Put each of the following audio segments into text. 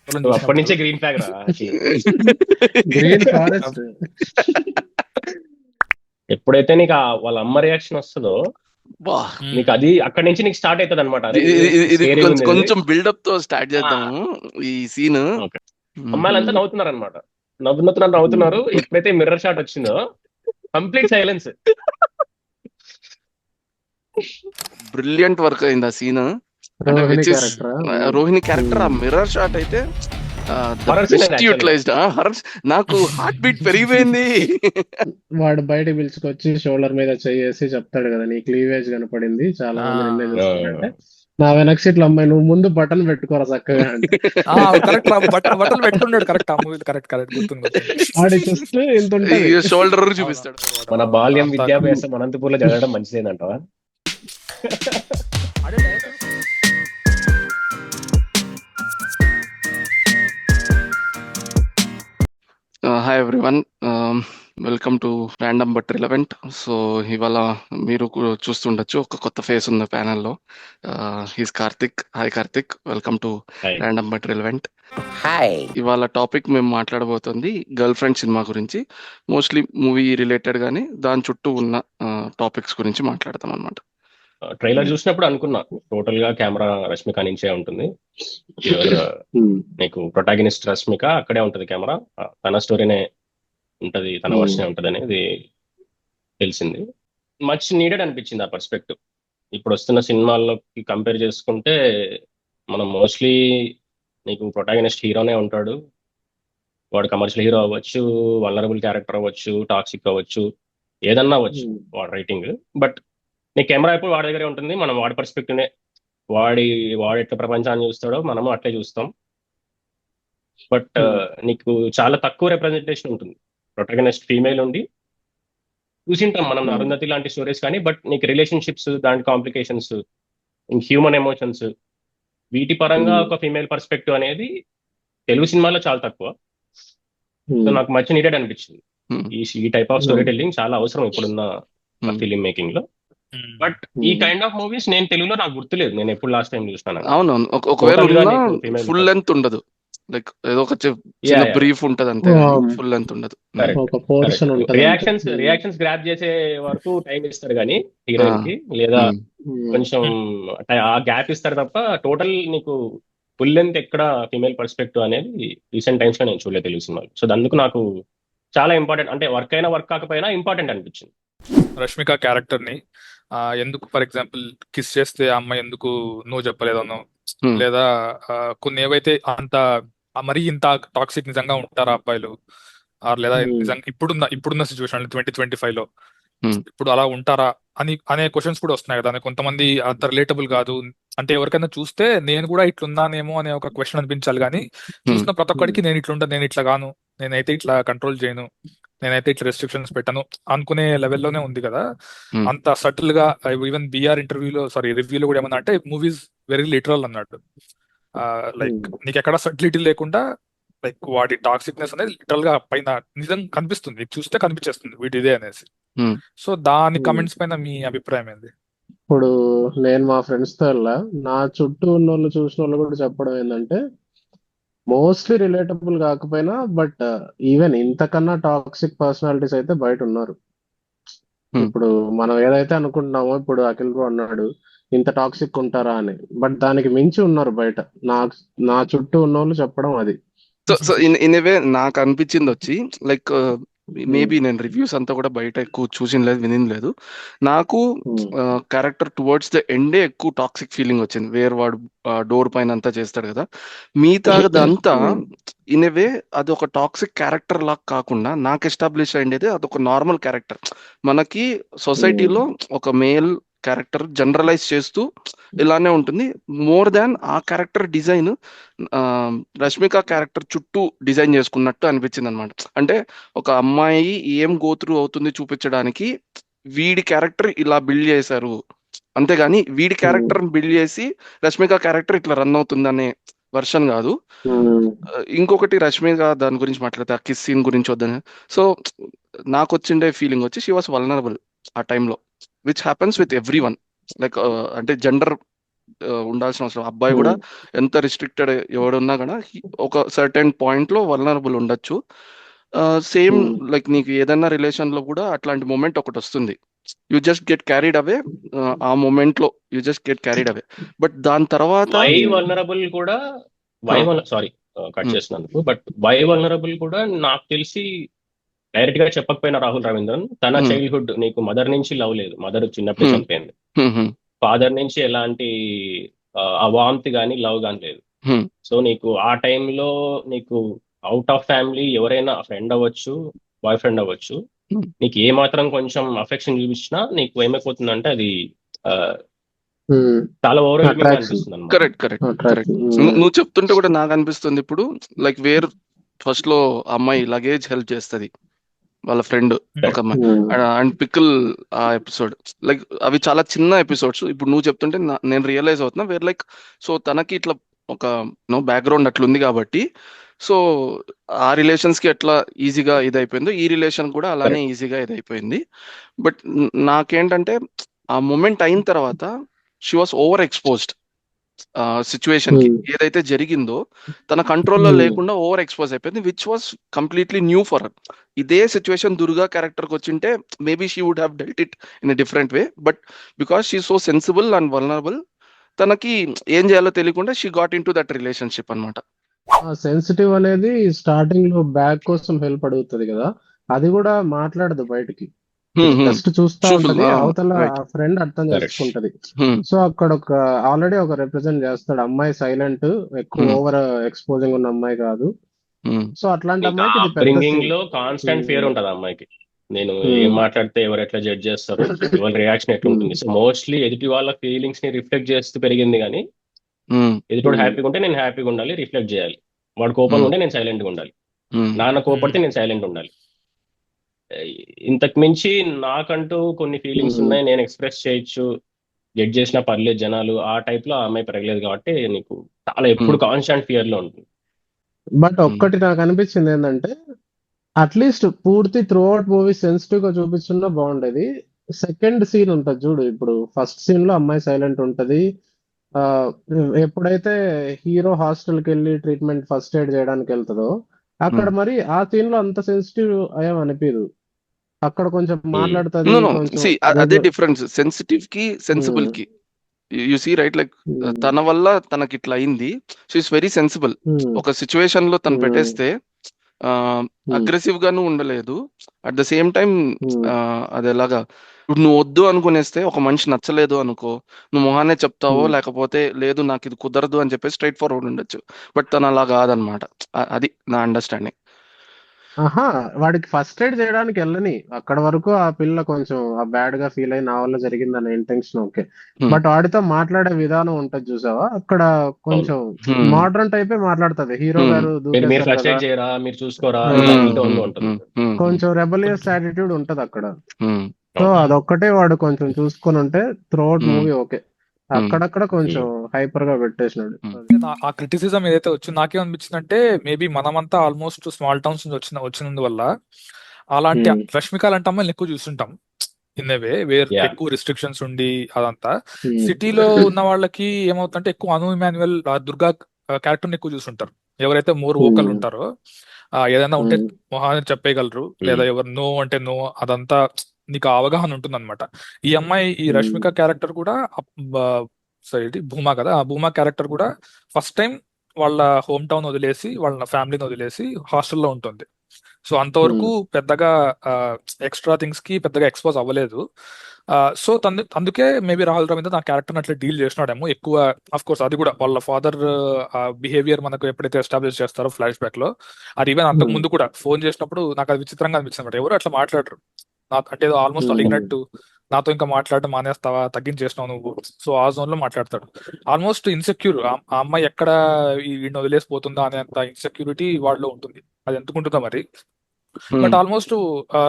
వాళ్ళని నువ్వు అప్పటి చూసినప్పుడు. నుంచే గ్రీన్ ఫ్లాగ్ రా ఆకి. Green forest. ఎప్పుడైతే నీకు వాళ్ళ అమ్మ రియాక్షన్ వస్తుందో బా నీకు అది అక్కడి నుంచి నీకు స్టార్ట్ అవుతుంది అనమాట. ఇది కొంచెం బిల్డప్ తో స్టార్ట్ చేద్దాము ఈ సీన్. అమ్మాయిలంతా నవ్వుతున్నారు అనమాట. నవ్వుతున్నారు. ఎప్పుడైతే మిర్రర్ షాట్ వచ్చిందో కంప్లీట్ సైలెన్స్. బ్రిలియంట్ వర్క్ అయింది ఆ సీన్. రోహిణి క్యారెక్టర్ ఆ మిర్రర్ షాట్ అయితే యూటిలైజ్డ్. నాకు హార్ట్ బీట్ పెరిగిపోయింది. వాడు బయట పిలుచుకొచ్చి షోల్డర్ మీద చేసి చెప్తాడు కదా, నీ క్లీవేజ్ కనపడింది, చాలా మంది నిన్నే చూస్తారంటే నా వెనక సీట్ల అమ్మాయి నువ్వు ముందు బటన్ పెట్టుకోరా చక్కగా అంటే కరెక్ట్ బట్టలు పెట్టుకున్నాడు. కరెక్ట్ ఆ మూవీ కరెక్ట్ గుర్తుంది. వాడి చూస్తే ఇంత ఉంటుంది. షోల్డర్ చూపిస్తాడు. మన బాల్యం విద్యాభ్యాసం అనంతపూర్లో జరగడం మంచిదేనంటావా? Hi everyone, welcome to random but relevant. So ఇవాళ మీరు చూస్తుండొచ్చు ఒక కొత్త ఫేస్ ఉంది ప్యానెల్లో. He's Karthik. Hi Karthik, welcome to random but relevant. ఇవాళ టాపిక్ మేము మాట్లాడబోతుంది గర్ల్ ఫ్రెండ్ సినిమా గురించి. మోస్ట్లీ మూవీ రిలేటెడ్ గానీ దాని చుట్టూ ఉన్న టాపిక్స్ గురించి మాట్లాడతాం అనమాట. ట్రైలర్ చూసినప్పుడు అనుకున్నా టోటల్ గా కెమెరా రష్మిక నుంచే ఉంటుంది. నీకు ప్రొటాగనిస్ట్ రష్మిక, అక్కడే ఉంటది కెమెరా, తన స్టోరీనే ఉంటది, తన వర్షనే ఉంటది అనేది తెలిసింది. మచ్ నీడెడ్ అనిపించింది ఆ పర్స్పెక్టివ్. ఇప్పుడు వస్తున్న సినిమాల్లోకి కంపేర్ చేసుకుంటే మనం మోస్ట్లీ నీకు ప్రొటాగనిస్ట్ హీరోనే ఉంటాడు. వాడు కమర్షియల్ హీరో అవ్వచ్చు, వల్నరబుల్ క్యారెక్టర్ అవ్వచ్చు, టాక్సిక్ అవ్వచ్చు, ఏదన్నా అవ్వచ్చు వాడు రైటింగ్. బట్ నీ కెమెరా ఎప్పుడు వాడి దగ్గరే ఉంటుంది. మనం వాడి పర్స్పెక్టివ్నే, వాడు ఎట్లా ప్రపంచాన్ని చూస్తాడో మనము అట్లే చూస్తాం. బట్ నీకు చాలా తక్కువ రిప్రజెంటేషన్ ఉంటుంది. ప్రొటగనిస్ట్ ఫీమేల్ ఉండి చూసింటాం మనం అరుంధతి లాంటి స్టోరీస్ కానీ, బట్ నీకు రిలేషన్షిప్స్, దాని కాంప్లికేషన్స్, హ్యూమన్ ఎమోషన్స్, వీటి పరంగా ఒక ఫీమేల్ పర్స్పెక్టివ్ అనేది తెలుగు సినిమాలో చాలా తక్కువ. సో నాకు మచ్ నీడెడ్ అనిపించింది. ఈ టైప్ ఆఫ్ స్టోరీ టెల్లింగ్ చాలా అవసరం ఇప్పుడున్న ఫిలిం మేకింగ్ లో. బట్ ఈ కైండ్ ఆఫ్ మూవీస్ నేను తెలుగులో నాకు గుర్తులేదు, నేను ఎప్పుడు లాస్ట్ టైం చూస్తాను. అవునవును, ఒకవేళ ఫుల్ లెంత్ ఉండదు, లైక్ ఏదో ఒక చిన్న బ్రీఫ్ ఉంటది అంతే, ఫుల్ లెంత్ ఉండదు. రియాక్షన్స్ గ్రాప్ చేసే వరకు టైం ఇస్తారు కానీ హీరోయిన్ కి, లేదా కొంచెం ఆ గ్యాప్ ఇస్తారు తప్ప టోటల్ నీకు ఫుల్ లెంత్ ఎక్కడ ఫీమేల్ పర్స్పెక్టివ్ అనేది రీసెంట్ టైమ్స్ లో నేను చూడలేదు తెలుగు సినిమాలు. సో అందుకు నాకు చాలా ఇంపార్టెంట్, అంటే వర్క్ అయినా వర్క్ కాకపోయినా ఇంపార్టెంట్ అనిపించింది. రష్మిక క్యారెక్టర్ ని ఎందుకు, ఫర్ ఎగ్జాంపుల్ కిస్ చేస్తే ఆ అమ్మాయి ఎందుకు నువ్వు చెప్పలేదనో, లేదా కొన్ని ఏవైతే అంత మరీ ఇంత టాక్సిక్ నిజంగా ఉంటారా అబ్బాయిలు, లేదా నిజంగా ఇప్పుడున్న సిచ్యువేషన్ 2025 లో ఇప్పుడు అలా ఉంటారా అనే క్వశ్చన్స్ కూడా వస్తున్నాయి కదా. కొంతమంది అంత రిలేటబుల్ కాదు అంటే, ఎవరికైనా చూస్తే నేను కూడా ఇట్లున్నానేమో అనే ఒక క్వశ్చన్ అనిపించాలి కానీ, చూసిన ప్రతి ఒక్కడికి నేను ఇట్లుంటా, నేను ఇట్లా గాను, నేనైతే ఇట్లా కంట్రోల్ చేయను, నేనైతే ఇట్లా రెస్ట్రిక్షన్స్ పెట్టను అనుకునే లెవెల్లోనే ఉంది కదా. అంత సటిల్ గా ఈవెన్ బిఆర్ రివ్యూలో కూడా ఏమన్నా అంటే మూవీస్ వెరీ లిటరల్ అన్నట్టు. లైక్ నీకు ఎక్కడ సటిలిటీ లేకుండా, లైక్ వాటి టాక్సిక్నెస్ అనేది లిటరల్ గా పైన నిజంగా కనిపిస్తుంది, చూస్తే కనిపించేస్తుంది వీటిదే అనేసి. సో దాని కమెంట్స్ పైన మీ అభిప్రాయం ఏంది? ఇప్పుడు నేను మా ఫ్రెండ్స్ తో నా చుట్టూ ఉన్న వాళ్ళు చూసిన వాళ్ళు కూడా చెప్పడం ఏంటంటే, మోస్ట్లీ రిలేటబుల్ కాకపోయినా బట్ ఈవెన్ ఇంతకన్నా టాక్సిక్ పర్సనాలిటీస్ అయితే బయట ఉన్నారు. ఇప్పుడు మనం ఏదైతే అనుకుంటున్నామో, ఇప్పుడు అఖిల్ బ్రో అన్నాడు ఇంత టాక్సిక్ ఉంటారా అని, బట్ దానికి మించి ఉన్నారు బయట. నా చుట్టూ ఉన్న వాళ్ళు చెప్పడం అది. సో ఇన్ వే నాకు అనిపించింది వచ్చి, లైక్ మేబీ నేను రివ్యూస్ అంతా కూడా బయట ఎక్కువ చూసిన లేదు, వినింది లేదు. నాకు క్యారెక్టర్ టువర్డ్స్ ద ఎండే ఎక్కువ టాక్సిక్ ఫీలింగ్ వచ్చింది. వేరే వాడు డోర్ పైన అంతా చేస్తాడు కదా, మిగతాదంతా ఇన్ వే అది ఒక టాక్సిక్ క్యారెక్టర్ లాగా కాకుండా నాకు ఎస్టాబ్లిష్ అయ్యేది అదొక నార్మల్ క్యారెక్టర్. మనకి సొసైటీలో ఒక మేల్ క్యారెక్టర్ జనరలైజ్ చేస్తూ ఇలానే ఉంటుంది. మోర్ దాన్ ఆ క్యారెక్టర్ డిజైన్ రష్మిక క్యారెక్టర్ చుట్టూ డిజైన్ చేసుకున్నట్టు అనిపించింది అనమాట. అంటే ఒక అమ్మాయి ఏం గోత్రు అవుతుంది చూపించడానికి వీడి క్యారెక్టర్ ఇలా బిల్డ్ చేశారు, అంతేగాని వీడి క్యారెక్టర్ బిల్డ్ చేసి రష్మిక క్యారెక్టర్ ఇట్లా రన్ అవుతుంది అనే వర్షన్ కాదు. ఇంకొకటి రష్మిక దాని గురించి మాట్లాడితే ఆ కిస్ సీన్ గురించి వద్దని, సో నాకు వచ్చిండే ఫీలింగ్ వచ్చి షీ వాస్ వల్నరబుల్ ఆ టైంలో, which happens with every one. Like అంటే జెండర్ ఉండాల్సిన అవసరం. అబ్బాయి కూడా ఎంత రిస్ట్రిక్టెడ్ ఎవడున్నా కూడా ఒక సర్టెన్ పాయింట్ లో వల్నరబుల్ ఉండొచ్చు. సేమ్ లైక్ నీకు ఏదైనా రిలేషన్ లో కూడా అట్లాంటి మూమెంట్ ఒకటి వస్తుంది. You just get carried away. ఆ మూమెంట్ లో you just get carried away. But దాని తర్వాత వై వల్నరబుల్ కూడా సారీ కట్ చేసినందుకు, బట్ వై వల్నరబుల్ కూడా నాకు తెలిసి డైరెక్ట్ గా చెప్పకపోయినా రాహుల్ రవీంద్రన్ తన చైల్డ్హుడ్ నీకు మదర్ నుంచి లవ్ లేదు, మదర్ చిన్నప్పుడే చనిపోయింది, ఫాదర్ నుంచి ఎలాంటి అవాంతి కానీ లవ్ కానీ లేదు. సో నీకు ఆ టైంలో నీకు అవుట్ ఆఫ్ ఫ్యామిలీ ఎవరైనా ఫ్రెండ్ అవ్వచ్చు, బాయ్ ఫ్రెండ్ అవ్వచ్చు, నీకు ఏ మాత్రం కొంచెం అఫెక్షన్ చూపించినా నీకు ఏమైపోతుందంటే అది చాలా ఓవర్వెల్మింగ్ అనిపిస్తుంది అన్నమాట. Correct correct correct. నువ్వు చెప్తుంటే కూడా నాకు అనిపిస్తుంది ఇప్పుడు లైక్ వేర్ ఫస్ట్ లో అమ్మాయి లగేజ్ హెల్ప్ చేస్తుంది వాళ్ళ ఫ్రెండ్ ఒక అమ్మాయి అండ్ పికిల్ ఆ ఎపిసోడ్ లైక్ అవి చాలా చిన్న ఎపిసోడ్స్. ఇప్పుడు నువ్వు చెప్తుంటే నేను రియలైజ్ అవుతున్నా వేర్ లైక్ సో తనకి ఇట్లా ఒక బ్యాక్గ్రౌండ్ అట్లుంది కాబట్టి సో ఆ రిలేషన్స్ కి ఎట్లా ఈజీగా ఇదైపోయిందో ఈ రిలేషన్ కూడా అలానే ఈజీగా ఇదైపోయింది. బట్ నాకేంటంటే ఆ మూమెంట్ అయిన తర్వాత she was over exposed situation కి. ఏదైతే జరిగిందో తన కంట్రోల్లో లేకుండా ఓవర్ ఎక్స్పోజ్ అయిపోయింది, which was completely new for her. ఇదే సిచ్యువేషన్ దుర్గా క్యారెక్టర్ కి వచ్చింటే maybe she would have dealt it in a different way. But because she so sensible and vulnerable, తనకి ఏం చేయాలో తెలియకుండా she got into that relationship అనమాట. Sensitive అనేది starting లో బ్యాగ్ కోసం హెల్ప్ అడుగుతుంది కదా, అది కూడా మాట్లాడదు బయటికి, జస్ట్ చూస్తా ఉంటది. అవతల ఫ్రెండ్ అర్థం చేసుకుంటది. సో అక్కడ ఒక ఆల్రెడీ ఒక రిప్రజెంట్ చేస్తాడు, అమ్మాయి సైలెంట్, ఎక్కువ ఓవర్ ఎక్స్పోజింగ్ ఉన్న అమ్మాయి కాదు. సో అట్లాంటి అమ్మాయికి ఇది పెద్ద అప్బ్రింగింగ్ లో కాన్స్టెంట్ ఫియర్ ఉంటది అమ్మాయికి, నేను ఏం మాట్లాడితే ఎవరు ఎట్లా జడ్జ్ చేస్తారు, ఎవరి రియాక్షన్ ఎట్లా ఉంటుంది. సో మోస్ట్లీ ఎదుటి వాళ్ళ ఫీలింగ్స్ ని రిఫ్లెక్ట్ చేస్తూ పెరిగింది. కానీ ఎదుటి హ్యాపీగా ఉంటే నేను హ్యాపీగా ఉండాలి, రిఫ్లెక్ట్ చేయాలి. వాడు కోపంగా ఉంటే నేను సైలెంట్ గా ఉండాలి, నాన్న కోపడితే నేను సైలెంట్ ఉండాలి. ఇంతకు మించి నాకంటూ కొన్ని ఫీలింగ్స్ ఉన్నాయి, నేను ఎక్స్ప్రెస్ చేయొచ్చు, జడ్జ్ చేసినా పర్లేదు జనాలు, ఆ టైప్ లో ఆ అమ్మాయి పెరగలేదు కాబట్టి నీకు చాలా ఎప్పుడు కాన్స్టాంట్ ఫియర్ లో ఉంటుంది. బట్ ఒక్కటి నాకు అనిపించింది ఏంటంటే అట్లీస్ట్ పూర్తి త్రూ అవుట్ మూవీ సెన్సిటివ్ గా చూపించున్నా బాగుండేది. సెకండ్ సీన్ ఉంటది చూడు, ఇప్పుడు ఫస్ట్ సీన్ లో అమ్మాయి సైలెంట్ ఉంటది. ఆ ఎప్పుడైతే హీరో హాస్టల్ కి వెళ్ళి ట్రీట్మెంట్ ఫస్ట్ ఎయిడ్ చేయడానికి వెళ్తుందో అక్కడ మరి ఆ సీన్ లో అంత సెన్సిటివ్ ఏం అనిపించదు. అక్కడ కొంచెం మాట్లాడుతుంది, కొంచెం అదే డిఫరెన్స్ సెన్సిటివ్ కి సెన్సిబుల్ కి. యు సీ రైట్, లైక్ తన వల్ల తనకి ఇట్లా అయింది, షీ ఇస్ వెరీ సెన్సిబుల్. ఒక సిచ్యువేషన్ లో తను పెట్టేస్తే అగ్రెసివ్ గాను ఉండలేదు, అట్ ద సేమ్ టైం అది ఎలాగా ఇప్పుడు నువ్వు వద్దు అనుకునేస్తే ఒక మనిషి నచ్చలేదు అనుకో, నువ్వు మొహానే చెప్తావో లేకపోతే లేదు నాకు ఇది కుదరదు అని చెప్పేసి స్ట్రైట్ ఫార్వర్డ్ ఉండొచ్చు. బట్ తను అలా కాదనమాట, అది నా అండర్స్టాండింగ్. ఆహా, వాడికి ఫస్ట్ ఎయిడ్ చేయడానికి వెళ్ళని అక్కడ వరకు ఆ పిల్ల కొంచెం బ్యాడ్ గా ఫీల్ అయి నా వల్ల జరిగిందన్న ఇంటెన్షన్ ఓకే. బట్ వాడితో మాట్లాడే విధానం ఉంటది చూసావా, అక్కడ కొంచెం మోడర్న్ టైపే మాట్లాడుతుంది. హీరో గారు దూకేశారు కదా, మీరు చూసుకోరా, కొంచెం రెబలియస్ యాటిట్యూడ్ ఉంటది అక్కడ. సో అదొక్కటే వాడు కొంచెం చూసుకొని ఉంటే త్రూఅవుట్ మూవీ ఓకే. అక్కడక్కడ కొంచెం హైపర్ గా పెట్టేసినాడు. ఆ క్రిటిసిజం ఏదైతే వచ్చిందో నాకేమనిపించింది అంటే మేబీ మనమంతా ఆల్మోస్ట్ స్మాల్ టౌన్స్ నుంచి వచ్చినందువల్ల అలాంటి రష్మిక లాంటి అమ్మాయిలు ఎక్కువ చూస్తుంటాం. ఇన్ ఏ వే వేర్ ఎక్కువ రిస్ట్రిక్షన్స్ ఉండి అదంతా. సిటీలో ఉన్న వాళ్ళకి ఏమవుతుందంటే ఎక్కువ అను ఇమాన్యుయల్ దుర్గా క్యారెక్టర్ ఎక్కువ చూస్తుంటారు. ఎవరైతే మోర్ వోకల్ ఉంటారో ఏదైనా ఉంటే మొహాన్ని చెప్పేయగలరు, లేదా ఎవరు నో అంటే నో, అదంతా నీకు అవగాహన ఉంటుంది అనమాట. ఈ అమ్మాయి ఈ రష్మిక క్యారెక్టర్ కూడా సరే భూమా కదా, ఆ భూమా క్యారెక్టర్ కూడా ఫస్ట్ టైం వాళ్ళ హోమ్ టౌన్ వదిలేసి వాళ్ళ ఫ్యామిలీని వదిలేసి హాస్టల్లో ఉంటుంది. సో అంతవరకు పెద్దగా ఎక్స్ట్రా థింగ్స్ కి పెద్దగా ఎక్స్పోజ్ అవ్వలేదు. సో అందుకే మేబీ రాహుల్ రవీంద్ర నా క్యారెక్టర్ అట్లా డీల్ చేసినాడేమో ఎక్కువ. అఫ్ కోర్స్ అది కూడా వాళ్ళ ఫాదర్ బిహేవియర్ మనకు ఎప్పుడైతే ఎస్టాబ్లిష్ చేస్తారో ఫ్లాష్ బ్యాక్ లో, అది ఈవెన్ అంతకు ముందు కూడా ఫోన్ చేసినప్పుడు నాకు అది విచిత్రంగా అనిపించింది. ఎవరు అట్లా మాట్లాడరు అంటే ఆల్మోస్ట్ అలిగినట్టు, నాతో ఇంకా మాట్లాడటం మానేస్తావా, తగ్గించేసినావు నువ్వు. సో ఆ జోన్ లో మాట్లాడతాడు. ఆల్మోస్ట్ ఇన్సెక్యూర్, ఆ అమ్మాయి ఎక్కడ వీడిని వదిలేసిపోతుందా అనేంత ఇన్సెక్యూరిటీ వాళ్ళలో ఉంటుంది. అది ఎందుకుంటుందో మరి. బట్ ఆల్మోస్ట్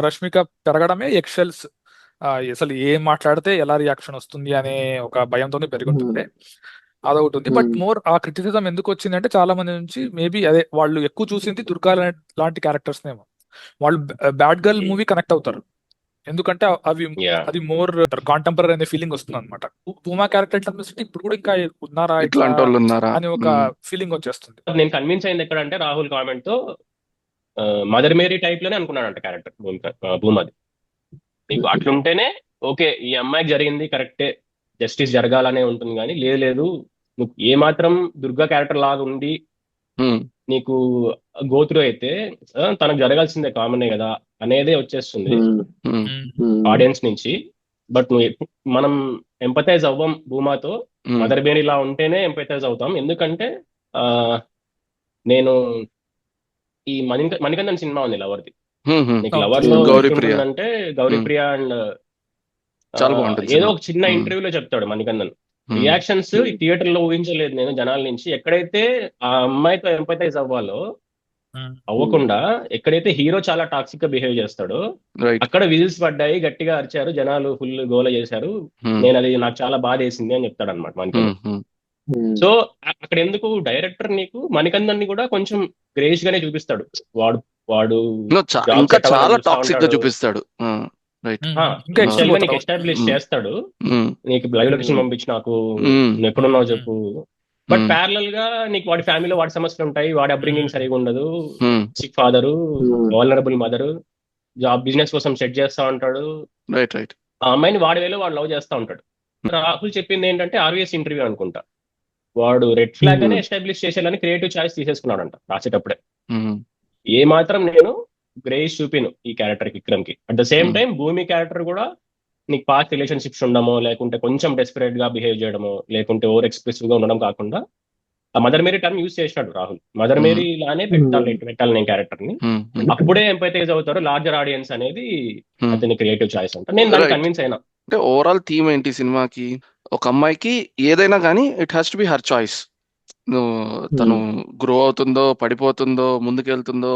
రష్మిక పెరగడమే ఎక్సెల్స్, అసలు ఏం మాట్లాడితే ఎలా రియాక్షన్ వస్తుంది అనే ఒక భయంతోనే పెరుగుతుంది. అదొకటి ఉంది. బట్ మోర్ ఆ క్రిటిసిజం ఎందుకు వచ్చింది అంటే చాలా మంది నుంచి మేబీ అదే వాళ్ళు ఎక్కువ చూసింది దుర్గా లాంటి క్యారెక్టర్స్ నేమో. వాళ్ళు బ్యాడ్ గర్ల్ మూవీ కనెక్ట్ అవుతారు ఎందుకంటే అవి యా అది మోర్ కాంటెంపరీ అనే ఫీలింగ్ వస్తుంది అనమాట. పూమా క్యారెక్టర్ ఎట్లా అనిపిస్తుంది, ఇప్పుడు కూడా ఇంకా ఉన్నారా ఇట్లా ఇట్లాంటి వాళ్ళు ఉన్నారా? అని ఒక ఫీలింగ్ వచ్చేస్తుంది. నేను కన్విన్స్ అయింది ఎక్కడంటే రాహుల్ కామెంట్ తో మదర్ మేరీ టైప్ లోనే అనుకున్నాడంట క్యారెక్టర్ భూమాది. నీకు అట్లుంటేనే ఓకే, ఈ అమ్మాయికి జరిగింది కరెక్టే, జస్టిస్ జరగాలనే ఉంటుంది, కానీ లేదు లేదు నువ్వు ఏ మాత్రం దుర్గా క్యారెక్టర్ లాగా ఉండి నీకు గోత్రు అయితే తనకు జరగాల్సిందే కామనే కదా అనేదే వచ్చేస్తుంది ఆడియన్స్ నుంచి. బట్ మనం ఎంపథైజ్ అవ్వం భూమాతో, మదర్ బేన్ ఇలా ఉంటేనే ఎంపథైజ్ అవుతాం. ఎందుకంటే ఆ నేను ఈ మణికందన్ సినిమా ఉంది లవర్ది, నీకు లవర్ లో గౌరీప్రియ ఎట్లుంటుందంటే గౌరీప్రియ అండ్ చాలా బాగుంటుంది ఏదో సినిమా. ఒక చిన్న ఇంటర్వ్యూలో చెప్తాడు మణికందన్, రియాక్షన్స్ ఈ థియేటర్ లో ఊహించలేదు నేను జనాల నుంచి. ఎక్కడైతే ఆ అమ్మాయితో ఎంపథైజ్ అవ్వాలో అవ్వకుండా, ఎక్కడైతే హీరో చాలా టాక్సిక్ గా బిహేవ్ చేస్తాడో రైట్. అక్కడ విజిల్స్ పడ్డాయి, గట్టిగా అరిచారు జనాలు, ఫుల్ గోల చేశారు, నేను అది నాకు చాలా బాధ వేసింది అని చెప్తాడు అనమాట మణికందన్. సో అక్కడ ఎందుకు డైరెక్టర్ నీకు మణికందన్ ని కూడా కొంచెం గ్రేష్ గానే చూపిస్తాడు. వాడు వాడు job ఇంకా set అవ్వాలని చాలా చూస్తా టాక్సిక్ గా ఉంటాడు. చూపిస్తాడు. రైట్. ఇంకా Actual గా నీకు ఎక్కువ ఎస్టాబ్లిష్ చేస్తాడు, నీకు లైవ్ లొకేషన్ పంపించి నాకు నువ్వు ఎక్కడున్నావు చెప్పు. బట్ ప్యారలల్ గా నీకు వాడి ఫ్యామిలీలో వాడి సమస్యలు ఉంటాయి, వాడి అప్బ్రింగింగ్ సరిగా ఉండదు, sick father, vulnerable mother, job business కోసం సెట్ చేస్తా ఉంటాడు. Right right. ఆ అమ్మాయిని వాడి వేలో వాడు లవ్ చేస్తా ఉంటాడు. రాహుల్ చెప్పింది ఏంటంటే ఆర్వీఎస్ ఇంటర్వ్యూ అనుకుంటా, వాడు రెడ్ ఫ్లాగ్ అనే ఎస్టాబ్లిష్ చేసేయాలని క్రియేటివ్ చాయిస్ తీసేసుకున్నాడంట రాసేటప్పుడే. ఏ మాత్రం నేను గ్రేస్ చూపిను ఈ క్యారెక్టర్ కి, విక్రమ్ కి. అట్ ద సేమ్ టైం భూమి క్యారెక్టర్ కూడా నీకు పాస్ట్ రిలేషన్షిప్స్ ఉండమో, లేకుంటే కొంచెం డెస్పరేట్ గా బిహేవ్ చేయడమో, లేకుంటే ఓవర్ ఎక్స్ప్రెసివ్ గా ఉండడం కాకుండా ఆ మదర్ మేరీ టర్మ్ యూజ్ చేసినాడు రాహుల్. మదర్ మేరీ లానే పెట్టాలి నేను క్యారెక్టర్ ని, అప్పుడే ఎంపైతైజ్ అవుతారు లార్జర్ ఆడియన్స్ అనేది అతని క్రియేటివ్ చాయిస్ అంట. నేను దాన్ని కన్విన్స్ అయినా. అంటే ఓవరాల్ థీమ్ ఏంటి సినిమాకి? ఒక అమ్మాయికి ఏదైనా కానీ it has to be her choice. తను గ్రో అవుతుందో, పడిపోతుందో, ముందుకెళ్తుందో,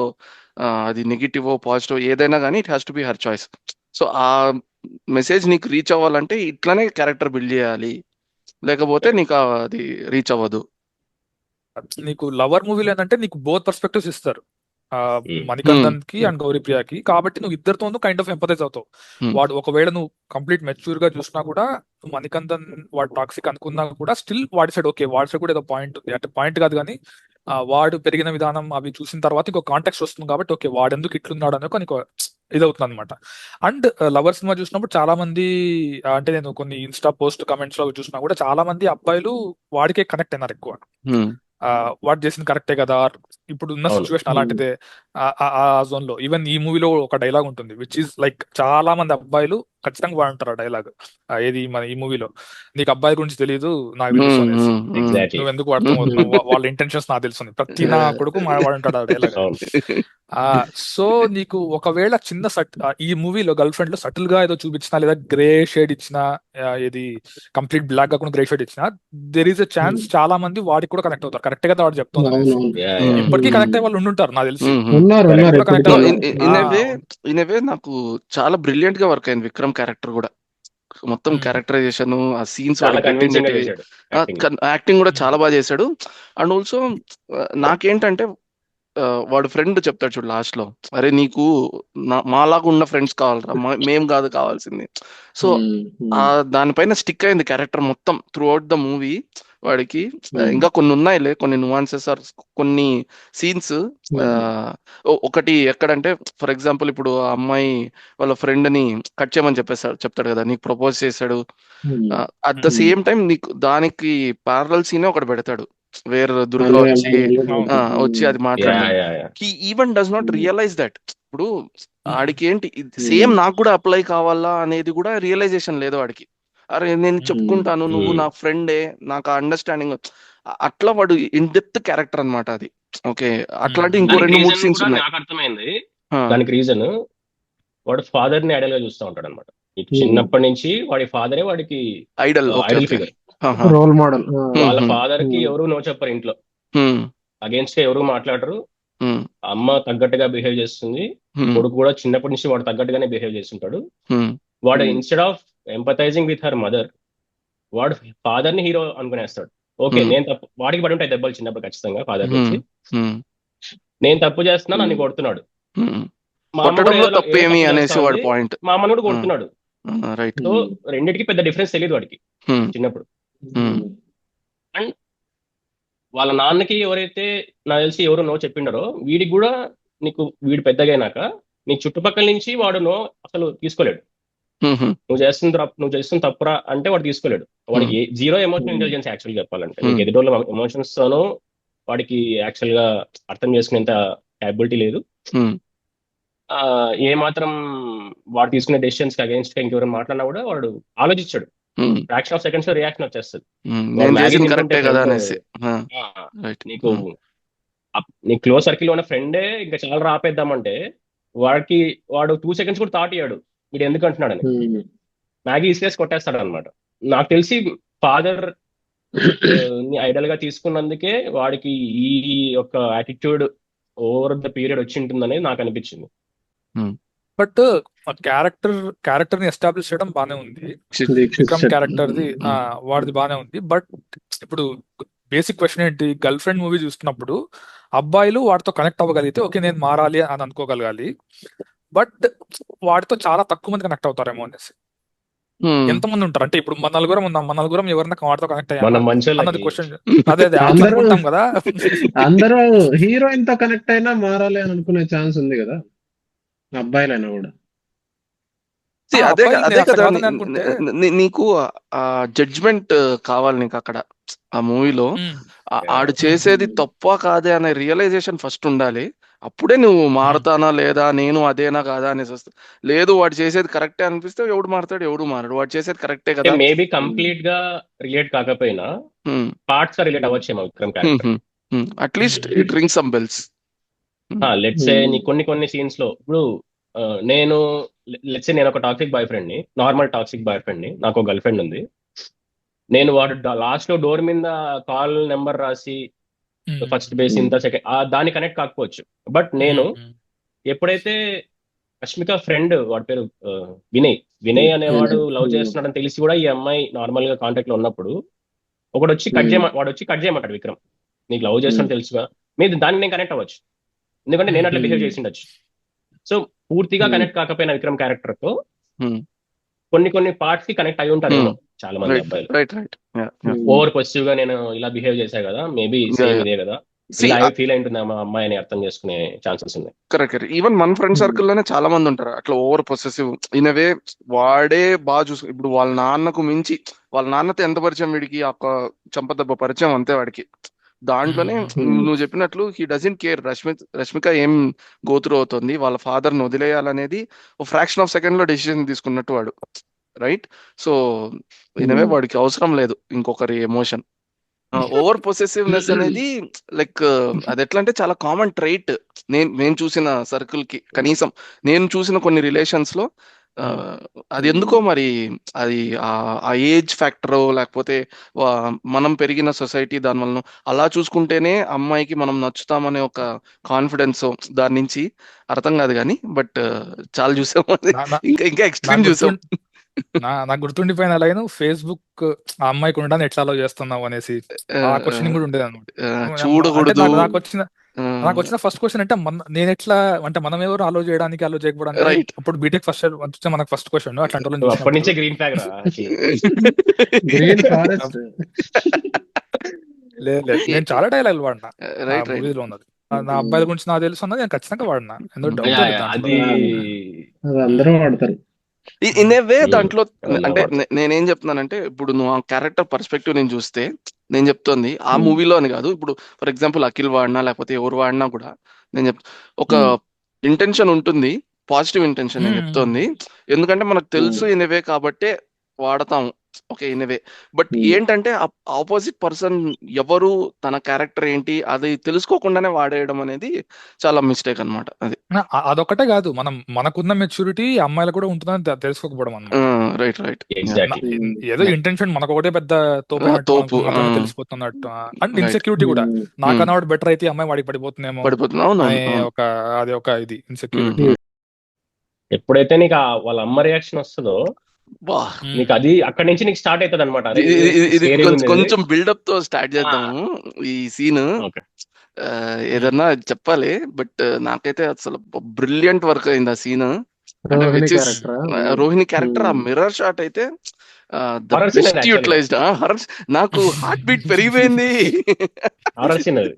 అది నెగిటివ్ పాజిటివ్ ఏదైనా కానీ it has to be her choice. So ఆ మెసేజ్ నీకు రీచ్ అవ్వాలంటే ఇట్లానే క్యారెక్టర్ బిల్డ్ చేయాలి, లేకపోతే నీకు అది రీచ్ అవ్వదు. నీకు లవర్ మూవీలో ఏంటంటే నీకు బోత్ పర్స్పెక్టివ్స్ ఇస్తారు, మణికందన్ కి అండ్ గౌరీప్రియకి. కాబట్టి నువ్వు ఇద్దరితోనూ కైండ్ ఆఫ్ ఎంపథైజ్ అవుతావు. వాడు ఒకవేళ నువ్వు కంప్లీట్ మెచ్యూర్ గా చూసినా కూడా, మణికందన్ వాడు టాక్సిక్ అనుకున్నా కూడా స్టిల్ వాడి సైడ్ ఓకే, వాడి సైడ్ కూడా ఏదో పాయింట్ ఉంది. అంటే పాయింట్ కాదు కానీ వాడు పెరిగిన విధానం అవి చూసిన తర్వాత ఇంకో కాంటాక్ట్ వస్తుంది కాబట్టి ఓకే వాడు ఎందుకు ఇట్లున్నాడు అని ఒక ఇది అవుతుంది అనమాట. అండ్ లవర్ సినిమా చూసినప్పుడు చాలా మంది, అంటే నేను కొన్ని ఇన్స్టా పోస్ట్ కమెంట్స్ లో చూసినా కూడా చాలా మంది అబ్బాయిలు వాడికే కనెక్ట్ అయినారు ఎక్కువ. వాడు చేసింది కరెక్టే కదా, ఇప్పుడు ఉన్న సిచ్యువేషన్ అలాంటిదే ఆ జోన్ లో. ఈవెన్ ఈ మూవీలో ఒక డైలాగ్ ఉంటుంది విచ్ ఈస్ లైక్ చాలా మంది అబ్బాయిలు ఖచ్చితంగా వాడుంటారు ఆ డైలాగ్. ఏది మన ఈ మూవీలో, నీకు అబ్బాయి గురించి తెలియదు నాకు తెలుసు అనేసి, నువ్వు ఎందుకు అర్థమవుతున్నావు, వాళ్ళ ఇంటెన్షన్స్ నాకు తెలుసు, ప్రతి నా కొడుకు వాడుంటాడు ఆ డైలాగ్. సో నీకు ఒకవేళ చిన్న ఈ మూవీలో గర్ల్ ఫ్రెండ్ లో సటిల్ గా ఏదో చూపించినా, లేదా గ్రే షేడ్ ఇచ్చినా, ఏది కంప్లీట్ బ్లాక్ కాకుండా గ్రే షేడ్ ఇచ్చినా, దెర్ ఈస్ ఎ ఛాన్స్ చాలా మంది వాడికి కూడా కనెక్ట్ అవుతారు. కరెక్ట్ గా వాడు చెప్తున్నారు, ఇప్పటికీ కనెక్ట్ అయ్యే వాళ్ళు ఉండుంటారు నాకు తెలిసి. ఇన్ వే నాకు చాలా బ్రిలియంట్ గా వర్క్ అయింది విక్రమ్ క్యారెక్టర్ కూడా. మొత్తం క్యారెక్టరైజేషన్, ఆ సీన్స్, యాక్టింగ్ కూడా చాలా బాగా చేశాడు. అండ్ ఆల్సో నాకేంటంటే వాడు ఫ్రెండ్ చెప్తాడు చూడు లాస్ట్ లో, అరే నీకు మాలాగా ఉన్న ఫ్రెండ్స్ కావాలరా, మేం కాదు కావాల్సింది. సో దానిపైన స్టిక్ అయింది క్యారెక్టర్ మొత్తం త్రూ అవుట్ ద మూవీ వాడికి. ఇంకా కొన్ని ఉన్నాయిలే, కొన్ని నువాన్సెస్ ఆర్ కొన్ని సీన్స్. ఒకటి ఎక్కడంటే ఫర్ ఎగ్జాంపుల్ ఇప్పుడు ఆ అమ్మాయి వాళ్ళ ఫ్రెండ్ ని కట్ చేయమని చెప్తాడు కదా, నీకు ప్రపోజ్ చేశాడు. అట్ ద సేమ్ టైం నీకు దానికి ప్యారలల్ సీనే ఒకటి పెడతాడు, వేర్ దుర్గా వచ్చి అది మాట్లాడి even does not realize that. ఇప్పుడు ఆడికి ఏంటి సేమ్ నాకు కూడా అప్లై కావాలా అనేది కూడా రియలైజేషన్ లేదు వాడికి. అరే నేను చెప్పుకుంటాను, నువ్వు నా ఫ్రెండే, నాకు అండర్స్టాండింగ్. అట్లా వాడు ఇన్ డెప్త్ క్యారెక్టర్ అనమాట అది. ఓకే, అట్లాంటి ఇంకో 2-3 సీన్స్ ఉన్నాయి. నాకు అర్థమైంది దానికి రీజన్, వాడు ఫాదర్ ని ఐడల్ గా చూస్తూ ఉంటాడు అనమాట. చిన్నప్పటి నుంచి వాడి ఫాదరే వాడికి ఐడల్ ఫిగర్, రోల్ మోడల్. వాళ్ళ ఫాదర్ కి ఎవరు నో చెప్పరు ఇంట్లో, అగేన్స్ట్ ఎవరు మాట్లాడరు. అమ్మ తగ్గట్టుగా బిహేవ్ చేస్తుంది, కొడుకు కూడా చిన్నప్పటి నుంచి వాడు తగ్గట్టుగానే బిహేవ్ చేస్తుంటాడు. వాడు instead of empathising with her mother, వాడు ఫాదర్ ని హీరో అనుకునేస్తాడు. ఓకే నేను తప్పు, వాడికి పడి ఉంటాయి దెబ్బలు చిన్నప్పుడు ఖచ్చితంగా ఫాదర్ నుంచి, నేను తప్పు చేస్తున్నా నన్ను కొడుతున్నాడు, మా అమ్మ కూడా కొట్టడంలో ఏదో ఏదో తప్పేమి తప్పు అనేసి చేస్తా వాడి ఉంది, పాయింట్. మా అమ్మని కూడా కొడుతున్నాడు. రైట్. సో రెండింటికి పెద్ద డిఫరెన్స్ తెలియదు వాడికి చిన్నప్పుడు. అండ్ వాళ్ళ నాన్నకి ఎవరైతే నాకు తెలిసి ఎవరు నో చెప్పిండారో వీడికి కూడా, నీకు వీడు పెద్దగా అయినాక నీ చుట్టుపక్కల నుంచి వాడు నో అసలు తీసుకోలేడు. నువ్వు చేస్తున్న తప్పురా అంటే వాడు తీసుకోలేడు. వాడికి జీరో ఎమోషనల్ ఇంటెలిజెన్స్ యాక్చువల్ చెప్పాలంటే. నీకు ఎదుటోళ్ళ ఎమోషన్స్ తోనూ వాడికి యాక్చువల్ గా అర్థం చేసుకునేంత క్యాపబిలిటీ లేదు. ఏ మాత్రం వాడు తీసుకునే డెసిషన్స్ కి అగేన్స్ట్ గా ఇంకెవరైనా మాట్లాడినా కూడా వాడు ఆలోచించాడు. ఫ్రాక్షన్ ఆఫ్ సెకండ్స్ లో రియాక్షన్ వచ్చేస్తుంది. నేను మ్యాగీ చేసింది తింటుంటే కరెక్టే కదా ఫ్రెండ్ అనేసి. రైట్. నీకు నీ క్లోజ్ సర్కిల్ ఉన్న ఫ్రెండే ఇంకా చాలా రాపేద్దామంటే వాడు 2 seconds కూడా థాట్ ఇయ్యాడు వీడు ఎందుకు అంటున్నాడని. మ్యాగీ ఇసిరేసి కొట్టేస్తాడు అనమాట. నాకు తెలిసి ఫాదర్ ని ఐడల్ గా తీసుకున్నందుకే వాడికి ఈ యొక్క యాటిట్యూడ్ ఓవర్ ద పీరియడ్ వచ్చి ఉంటుందనేది నాకు అనిపించింది. బట్ క్యారెక్టర్ ని ఎస్టాబ్లిష్ చేయడం బానే ఉంది. విక్రమ్ క్యారెక్టర్ ది వాడిది బానే ఉంది. బట్ ఇప్పుడు బేసిక్ క్వశ్చన్ ఏంటి, గర్ల్ ఫ్రెండ్ మూవీ చూస్తున్నప్పుడు అబ్బాయిలు వాడితో కనెక్ట్ అవ్వగలిగితే ఓకే నేను మారాలి అని అనుకోగలగాలి. బట్ వాడితో చాలా తక్కువ మంది కనెక్ట్ అవుతారేమో అనేసి. ఎంతమంది ఉంటారు అంటే ఇప్పుడు మన నలుగురం ఎవరైనా వాడితో కనెక్ట్ అయ్యామా మనం మంచోళ్ళకి అన్నది క్వశ్చన్. అదే అట్లా అందరూ అనుకుంటాం కదా. అందరూ హీరోయిన్ తో కనెక్ట్ అయినా మారాలి అని అనుకునే ఛాన్స్ ఉంది కదా, అబ్బాయిలైనా కూడా. అదే అబ్బాయిలు అదే నేను అట్లా కదా కాదని అనుకుంటే నీకు ఆ జడ్జ్మెంట్ కావాలి నీకు అక్కడ. ఆ మూవీలో ఆడు చేసేది తప్ప కాదే అనే రియలైజేషన్ ఫస్ట్ ఉండాలి. అప్పుడే నువ్వు మారుతానా లేదా, నేను అదేనా కాదా అనేసి వస్తా. లేదు వాడు చేసేది కరెక్టే అనిపిస్తే ఎవడు మారుతాడు, ఎవడు మారాడు. వాడు చేసేది కరెక్టే కదా. మేబీ కంప్లీట్ గా రిలేట్ కాకపోయినా పార్ట్స్ గా రిలేట్ అవ్వచ్చేమో Vikram character. At least it rings some bells. Let's say నీ కొన్ని సీన్స్ లో ఇప్పుడు నేను ఒక టాక్సిక్ బాయ్ ఫ్రెండ్ ని, నార్మల్ టాక్సిక్ బాయ్ ఫ్రెండ్ ని, నాకు ఒక గర్ల్ ఫ్రెండ్ ఉంది. నేను వాడు లాస్ట్ లో డోర్ మీద కాల్ నెంబర్ రాసి ఫస్ట్ బేస్ ఇంత సెకండ్ దాన్ని కనెక్ట్ కాకపోవచ్చు. బట్ నేను ఎప్పుడైతే రష్మిక ఫ్రెండ్, వాడి పేరు వినయ్ అనేవాడు లవ్ చేస్తున్నాడని తెలిసి కూడా ఈ అమ్మాయి నార్మల్ గా కాంటాక్ట్ లో ఉన్నప్పుడు వాడు వచ్చి కట్ చేయమంటాడు విక్రమ్, నీకు లవ్ చేస్తున్నా తెలుసుగా, మీరు దానికి నేను కనెక్ట్ అవ్వచ్చు ఎందుకంటే నేను అట్లా బిహేవ్ చేసి ఉండొచ్చు. సో పూర్తిగా కనెక్ట్ కాకపోయినా విక్రమ్ క్యారెక్టర్ తో కొన్ని పార్ట్స్ కి కనెక్ట్ అయి ఉంటారు చాలా మంది అబ్బాయిలు. ఓవర్ పాజిటివ్ గా నేను ఇలా బిహేవ్ చేశా కదా, మేబీ సేమ్ ఇదే కదా, ఇలా ఫీల్ అయింటుంది మా అమ్మాయి అని అర్థం చేసుకునే ఛాన్సెస్ ఉన్నాయి. కరెక్ట్. ఈవెన్ మన ఫ్రెండ్ సర్కిల్ లోనే చాలా మంది ఉంటారు అట్లా ఓవర్ పొసెసివ్ ఇనవే. వాడే బాగా చూసు. ఇప్పుడు వాళ్ళ నాన్నకు మించి వాళ్ళ నాన్నతో ఎంత పరిచయం వీడికి, ఒక చంపదెబ్బ పరిచయం అంతే వాడికి. దాంట్లోనే నువ్వు చెప్పినట్లు హీ డజంట్ కేర్ రష్మిక ఏం గోత్రు అవుతుంది, వాళ్ళ ఫాదర్ ని వదిలేయాలనేది ఒక ఫ్రాక్షన్ ఆఫ్ సెకండ్ లో డెసిషన్ తీసుకున్నట్టు వాడు. రైట్. సో ఇనవే వాడికి అవసరం లేదు ఇంకొకరి ఎమోషన్. ఓవర్ పొసెసివ్నెస్ అనేది లైక్ అది ఎట్లా అంటే చాలా కామన్ ట్రైట్. నేను చూసిన సర్కిల్ కి, కనీసం నేను చూసిన కొన్ని రిలేషన్స్ లో అది ఎందుకో మరి అది ఆ ఏజ్ ఫ్యాక్టర్ లేకపోతే మనం పెరిగిన సొసైటీ దాని వలన అలా చూసుకుంటేనే అమ్మాయికి మనం నచ్చుతామనే ఒక కాన్ఫిడెన్స్ దాని నుంచి అర్థం కాదు కానీ, బట్ చాలా చూసాం. ఇంకా ఎక్స్ట్రీమ్ చూసాం. నాకు గుర్తుండిపోయిన అలాగే ఫేస్బుక్ ఆ అమ్మాయికి ఉండడానికి ఎట్లా అలో చేస్తున్నావు అనేసి ఆ క్వశ్చన్ కూడా ఉండేది అనమాట. చూడకూడదు. నాకు వచ్చిన ఫస్ట్ క్వశ్చన్ అంటే నేను ఎట్లా అంటే మనం ఎవరు అలో చేయడానికి అలో చేయకపోవడానికి. అప్పుడు బీటెక్ ఫస్ట్ ఇయర్ వచ్చే మనకు ఫస్ట్ క్వశ్చన్ అట్లాంటి అప్పటి నుంచే గ్రీన్ ఫ్లాగ్ గ్రీన్ ఫారెస్ట్. లేదు నేను చాలా డైలాగులు వాడినా మూవీలో ఉన్నది. నా అబ్బాయిల గురించి నాకు తెలుసు అన్నది నేను ఖచ్చితంగా వాడినా, ఎందుకు డౌట్ అది అందరూ వాడతారు. ఇన్ ఏ వే దాంట్లో అంటే నేనేం చెప్తున్నానంటే, ఇప్పుడు నువ్వు ఆ క్యారెక్టర్ పర్స్పెక్టివ్ నేను చూస్తే నేను చెప్తోంది ఆ మూవీలో అని కాదు. ఇప్పుడు ఫర్ ఎగ్జాంపుల్ అఖిల్ వాడినా లేకపోతే ఎవరు వాడినా కూడా నేను ఒక ఇంటెన్షన్ ఉంటుంది, పాజిటివ్ ఇంటెన్షన్ నేను చెప్తోంది. ఎందుకంటే మనకు తెలుసు ఇన్ ఏ వే కాబట్టే వాడతాం. Okay in a way. But ఏంటంటే ఆపోజిట్ పర్సన్ ఎవరు, తన క్యారెక్టర్ ఏంటి అది తెలుసుకోకుండానే వాడేయడం అనేది చాలా మిస్టేక్ అనమాట. అది అదొకటే కాదు, మనకున్న మెచ్యూరిటీ అమ్మాయిలకు కూడా ఉంటుందని తెలుసుకోకపోవడం అన్నమాట. రైట్. ఏదో ఇంటెన్షన్ మనకు ఒకటే పెద్ద తోపు తెలిసిపోతున్నట్టు. అండ్ ఇన్సెక్యూరిటీ కూడా, నాకన్నా వాడు బెటర్ అయితే అమ్మాయి వాడికి పడిపోతుందేమో అది ఒక ఇది ఇన్సెక్యూరిటీ. ఎప్పుడైతే నీకు వాళ్ళ అమ్మ రియాక్షన్ వస్తుందో నీకు అది అక్కడి నుంచి నీకు స్టార్ట్ అవుతుంది అనమాట. కొంచెం బిల్డప్ తో స్టార్ట్ చేద్దాము ఈ సీన్. ఏదన్నా చెప్పాలి, బట్ నాకైతే అసలు బ్రిలియంట్ వర్క్ అయింది ఆ సీన్. అంటే రోహిణి విచ్ ఇస్ క్యారెక్టరా? రోహిణి క్యారెక్టర్, ఆ మిర్రర్ షాట్ అయితే ద హారర్ సీన్ అది బెస్ట్ యాక్చువల్ గా, యూటిలైజ్డ్. నాకు హార్ట్ బీట్ పెరిగిపోయింది. హారర్ సీన్ అది.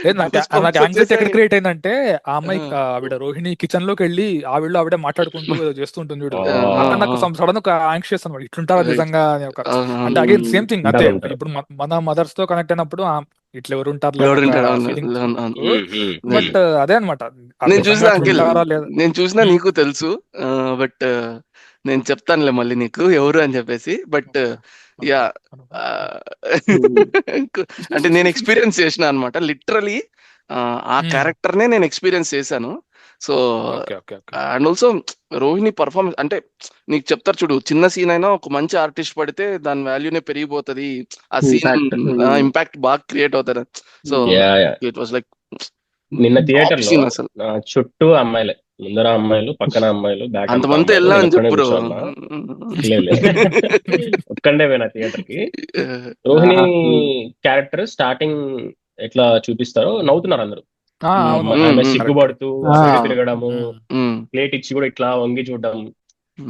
లేదు, నాకు గూస్ నాకు బంప్స్ యాంగ్జైటీ ఎక్కడ వచ్చేసాయి. క్రియేట్ అయిందంటే ఆ అమ్మాయి ఆ, ఆవిడ రోహిణి కిచెన్ లోకి వెళ్ళి ఆవిడ మాట్లాడుకుంటూ ఏదో చేస్తుంటుంది చూడు. ఆ, ఆ, అక్కడ నాకు ఆ, సడన్ ఒక యాంగ్షియస్ అనమాట, ఇట్లుంటారా రైట్. నిజంగా అని ఒక. అంటే అవును. అగైన్ సేమ్ థింగ్ అంతే, ఉంటారు ఉంటారు. ఇప్పుడు మన మదర్స్ తో కనెక్ట్ అయినప్పుడు ఇట్లా ఎవరు ఉంటారులే అని ఒక ఎవడుంటాడు? అవును, ఫీలింగ్ అవును, అవును. నాకు. ఉమ్. బట్ అదే అనమాట, నేను నిజంగా చూసిన అట్లా అంకిల్, ఉంటారా లేదా. నేను చూసిన ఉమ్, నీకు తెలుసు, బట్ నేను చెప్తానులే మళ్ళీ నీకు ఎవరు అని చెప్పేసి. బట్ యా, అంటే నేను ఎక్స్పీరియన్స్ చేసిన అనమాట లిటరలీ. ఆ క్యారెక్టర్ నే నేను ఎక్స్పీరియన్స్ చేశాను. So okay okay okay. And also Rohini performance అంటే నీకు చెప్తారు చూడు, చిన్న సీన్ అయినా ఒక మంచి ఆర్టిస్ట్ పడితే దాని వాల్యూనే పెరిగిపోతది, ఆ సీన్ ఇంపాక్ట్. ఇంపాక్ట్ బాగా క్రియేట్ అవుతుంది. So yeah yeah. It was like నిన్న థియేటర్ టాప్ లో సీన్ అసలు. చుట్టూ అమ్మాయిలే, ముందర అమ్మాయిలు, పక్కన అమ్మాయిలు, బ్యాక్ అంతా అంతమంది అమ్మాయిలు. వెళ్ళా నేను అని ఒక్కడే చెప్పు బ్రో. కూర్చోన్నా. లేదు ఒక్కడే పోయినా థియేటర్ కి. రోహిణి క్యారెక్టర్ స్టార్టింగ్ ఎట్లా చూపిస్తారో నవ్వుతున్నారు అందరూ. అవును ఆమె కరెక్ట్. సిగ్గుపడుతూ అటు ఇటు తిరగడము, ఉమ్. ప్లేట్ ఇచ్చి కూడా ఇట్లా వంగి చూడడం,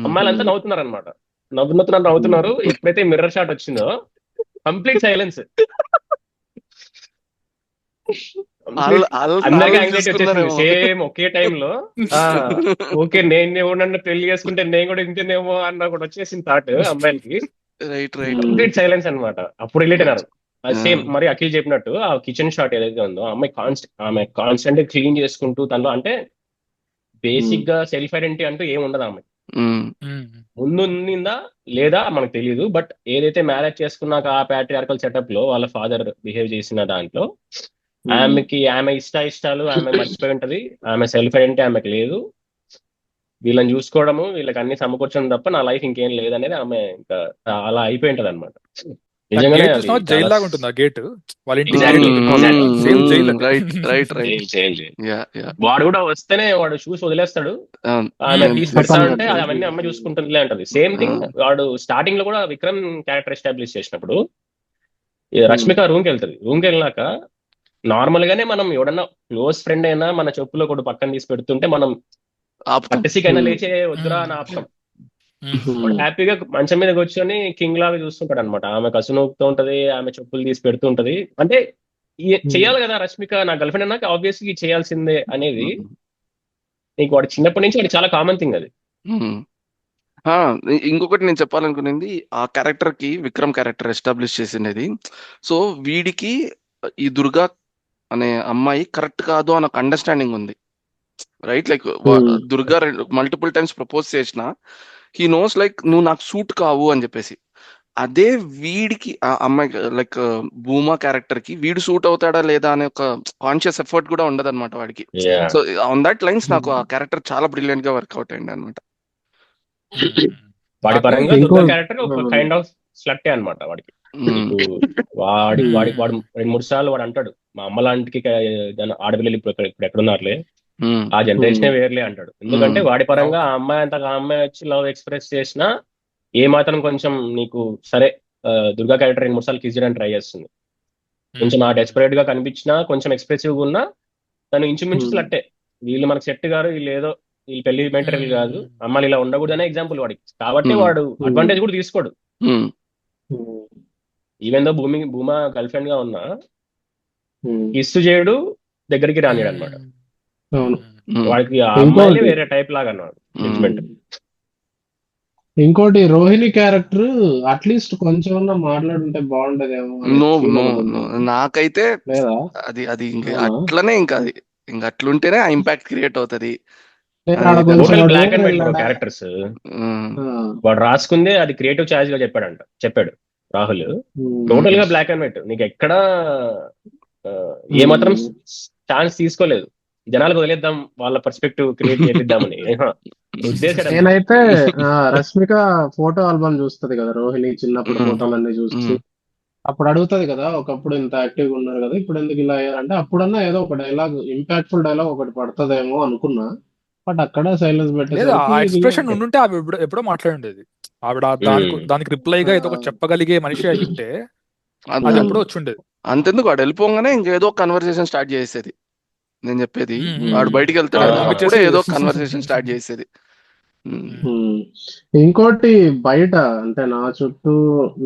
అమ్మాయిలంతా నవ్వుతున్నారు అనమాట. నవ్వుతున్నారు. ఎప్పుడైతే మిర్రర్ షాట్ వచ్చిందో కంప్లీట్ సైలెన్స్. అందరికి యాంగ్జైటీ వచ్చేసింది చూసుకున్నారేమో. సేమ్ ఒకే టైంలో. ఓకే, నేను ఎవరన్నా పెళ్లి చేసుకుంటే నేను కూడా ఇంతేనేమో అన్న కూడా వచ్చేసింది థాట్ అమ్మాయిలకి. Right right. కంప్లీట్ సైలెన్స్ అన్నమాట. అప్పుడు రిలేట్ అయినారు. సేమ్ మరి అఖిల్ చెప్పినట్టు ఆ కిచెన్ షాట్ ఏదైతే ఉందో, ఆమె కాన్స్టెంట్ క్లీన్ చేసుకుంటూ తనలో, అంటే బేసిక్ గా సెల్ఫ్ ఐడెంటిటీ అంటూ ఏమి ఉండదు ఆమె. ముందు ఉండిందా లేదా మనకు తెలియదు, బట్ ఏదైతే మ్యారేజ్ చేసుకున్నాక ఆ ప్యాట్రియార్కల్ సెటప్ లో వాళ్ళ ఫాదర్ బిహేవ్ చేసిన దాంట్లో ఆమె ఇష్టాలు ఆమె మర్చిపోయి ఉంటది. ఆమె సెల్ఫ్ ఐడెంటిటీ ఆమెకు లేదు. వీళ్ళని చూసుకోవడము, వీళ్ళకి అన్ని సమకూర్చడం తప్ప నా లైఫ్ ఇంకేం లేదనేది ఆమె ఇంకా అలా అయిపోయి ఉంటది అనమాట. నిజంగానే గేట్ అది చూసినా జైల్ చాలా లాగా ఉంటుంది. ఆ గేట్ వాళ్ళ ఇంటి గేట్ ఎగ్జాక్ట్లీ ఉంటుంది, ఎగ్జాక్ట్లీ సేమ్ జైల్ అది. Right right. వాడు కూడా వస్తేనే వాడు షూస్ వదిలేస్తాడు, ఆమె తీసి పెడతా ఉంటే అది అవన్నీ అమ్మ చూసుకుంటుందిలే అంటది. సేమ్ థింగ్ వాడు స్టార్టింగ్ లో కూడా విక్రమ్ క్యారెక్టర్ ఎస్టాబ్లిష్ చేసినప్పుడు ఈ రష్మిక రూమ్కి వెళ్తది. రూమ్కి వెళ్ళినాక నార్మల్ గానే మనం ఎవడన్నా క్లోజ్ ఫ్రెండ్ అయినా మన చెప్పులో కూడా పక్కన తీసి పెడుతుంటే మనం పట్టసికైనా లేచే వద్దురా అని ఆపుతాం. వాడు హ్యాపీగా మంచం మీద కూర్చొని కింగ్ లాగా చూస్తుంటాడు అనమాట. ఆమె కసునూపుతూ ఉంటది, ఆమె చెప్పులు తీసి పెడుతూ ఉంటది. అంటే చెయ్యాలి కదా రష్మిక, నా గర్ల్ ఫ్రెండ్ అన్నాక ఆబ్వియస్లీ చేయాల్సిందే అనేది నీకు వాడు చిన్నప్పటి నుంచి వాడు చాలా కామన్ థింగ్ అది. ఇంకొకటి నేను చెప్పాలనుకునేది, ఆ క్యారెక్టర్ కి విక్రమ్ క్యారెక్టర్ ఎస్టాబ్లిష్ చేసినది. సో వీడికి ఈ దుర్గా అనే అమ్మాయి కరెక్ట్ కాదు అని ఒక అండర్స్టాండింగ్ ఉంది, right? Like Durga multiple times propose చేసిన హీ నోస్ లైక్ నువ్వు నాకు సూట్ కావు అని చెప్పేసి. అదే వీడికి ఆ అమ్మాయి లైక్ భూమా క్యారెక్టర్ కి వీడు సూట్ అవుతాడా లేదా అనే ఒక కాన్షియస్ ఎఫర్ట్ కూడా ఉండదు అనమాట వాడికి. సో ఆన్ దట్ లైన్స్ నాకు ఆ క్యారెక్టర్ చాలా బ్రిలియంట్ గా వర్కౌట్ అయింది అనమాట. వాడి పరంగా దుర్గా క్యారెక్టర్ ఒక కైండ్ ఆఫ్ స్లట్టే అనమాట వాడికి. వాడు 2-3 సార్లు వాడు అంటాడు, మా అమ్మ లాంటికి ఆడపిల్లలు ఇప్పుడు ఎక్కడున్నారులే, ఆ జనరేషనే వేర్లే అంటాడు. ఎందుకంటే వాడి పరంగా ఆ అమ్మాయి వచ్చి లవ్ ఎక్స్ప్రెస్ చేసినా ఏ మాత్రం కొంచెం నీకు సరే, దుర్గా క్యారెక్టర్ 2-3 సార్లు కిస్ చేయడానికి ట్రై చేస్తుంది. కొంచెం ఆ డెస్పరేట్ గా కనిపించినా, కొంచెం ఎక్స్ప్రెసివ్ గా ఉన్నా తను ఇంచుమించు స్లట్టే. వీళ్ళు మనకు సెట్ గారు, వీళ్ళు పెళ్లి మెంటరీ కాదు, అమ్మాయిలు ఇలా ఉండకూడదు అనే ఎగ్జాంపుల్ వాడికి. కాబట్టి వాడు అడ్వాంటేజ్ కూడా తీసుకోడు. Even though Bhuma girl friend గా ఉన్నా కిస్ చేయడు, దగ్గరికి రానిడు అనమాట. వాడికి ఆ అమ్మాయిని వేరే టైప్ లాగా అన్నాడు జడ్జ్మెంట్. ఇంకోటి రోహిణి క్యారెక్టర్ అట్లీస్ట్ కొంచెం మాట్లాడుంటే బాగుండదేమో. నాకైతే అది ఇంకా అట్లనే, ఇంకా అట్లుంటేనే ఆ ఇంపాక్ట్ క్రియేట్ అవుతది. బ్లాక్ అండ్ వైట్ క్యారెక్టర్స్ వాడు రాసుకుందే అది క్రియేటివ్ ఛాయిస్ గా చెప్పాడు రాహుల్. టోటల్ గా బ్లాక్ అండ్ వైట్, నీకు ఎక్కడ ఏమాత్రం ఛాన్స్ తీసుకోలేదు. జనాలకు వదిలేద్దాం, వాళ్ళ పర్స్పెక్టివ్ క్రియేట్ చేద్దామని ఉద్దేశం. నేనైతే రష్మిక ఫోటో ఆల్బమ్ చూస్తది కదా, రోహిణి చిన్నప్పుడు ఫోటోలన్నీ చూసి అప్పుడు అడుగుతది కదా, ఒకప్పుడు ఇంత యాక్టివ్ గా ఉన్నారు కదా, ఇప్పుడు ఎందుకు ఇలా అయ్యారంటే అప్పుడన్నా ఏదో ఒక డైలాగ్, ఇంపాక్ట్ఫుల్ డైలాగ్ ఒకటి పడుతుందేమో అనుకున్నా. బట్ అక్కడ సైలెన్స్ లేదు, ఆ ఎక్స్ప్రెషన్ పెట్టేసరికి ఉండుంటే ఆవిడ ఎప్పుడో మాట్లాడుండేది. ఆవిడ దానికి రిప్లైగా ఏదో ఒకటి చెప్పగలిగే మనిషి అయి ఉంటే అది ఎప్పుడో వచ్చి ఉండేది. అంతెందుకు వాడు వెళ్ళిపోగానే ఇంకేదో కన్వర్సేషన్ స్టార్ట్ చేసేది. నేను చెప్పేది వాడు బయటికి వెళ్తాడు కదా, అప్పుడే పంపించేసి ఏదో కన్వర్సేషన్ స్టార్ట్ చేసేది. ఉమ్. ఇంకోటి బయట అంటే నా చుట్టూ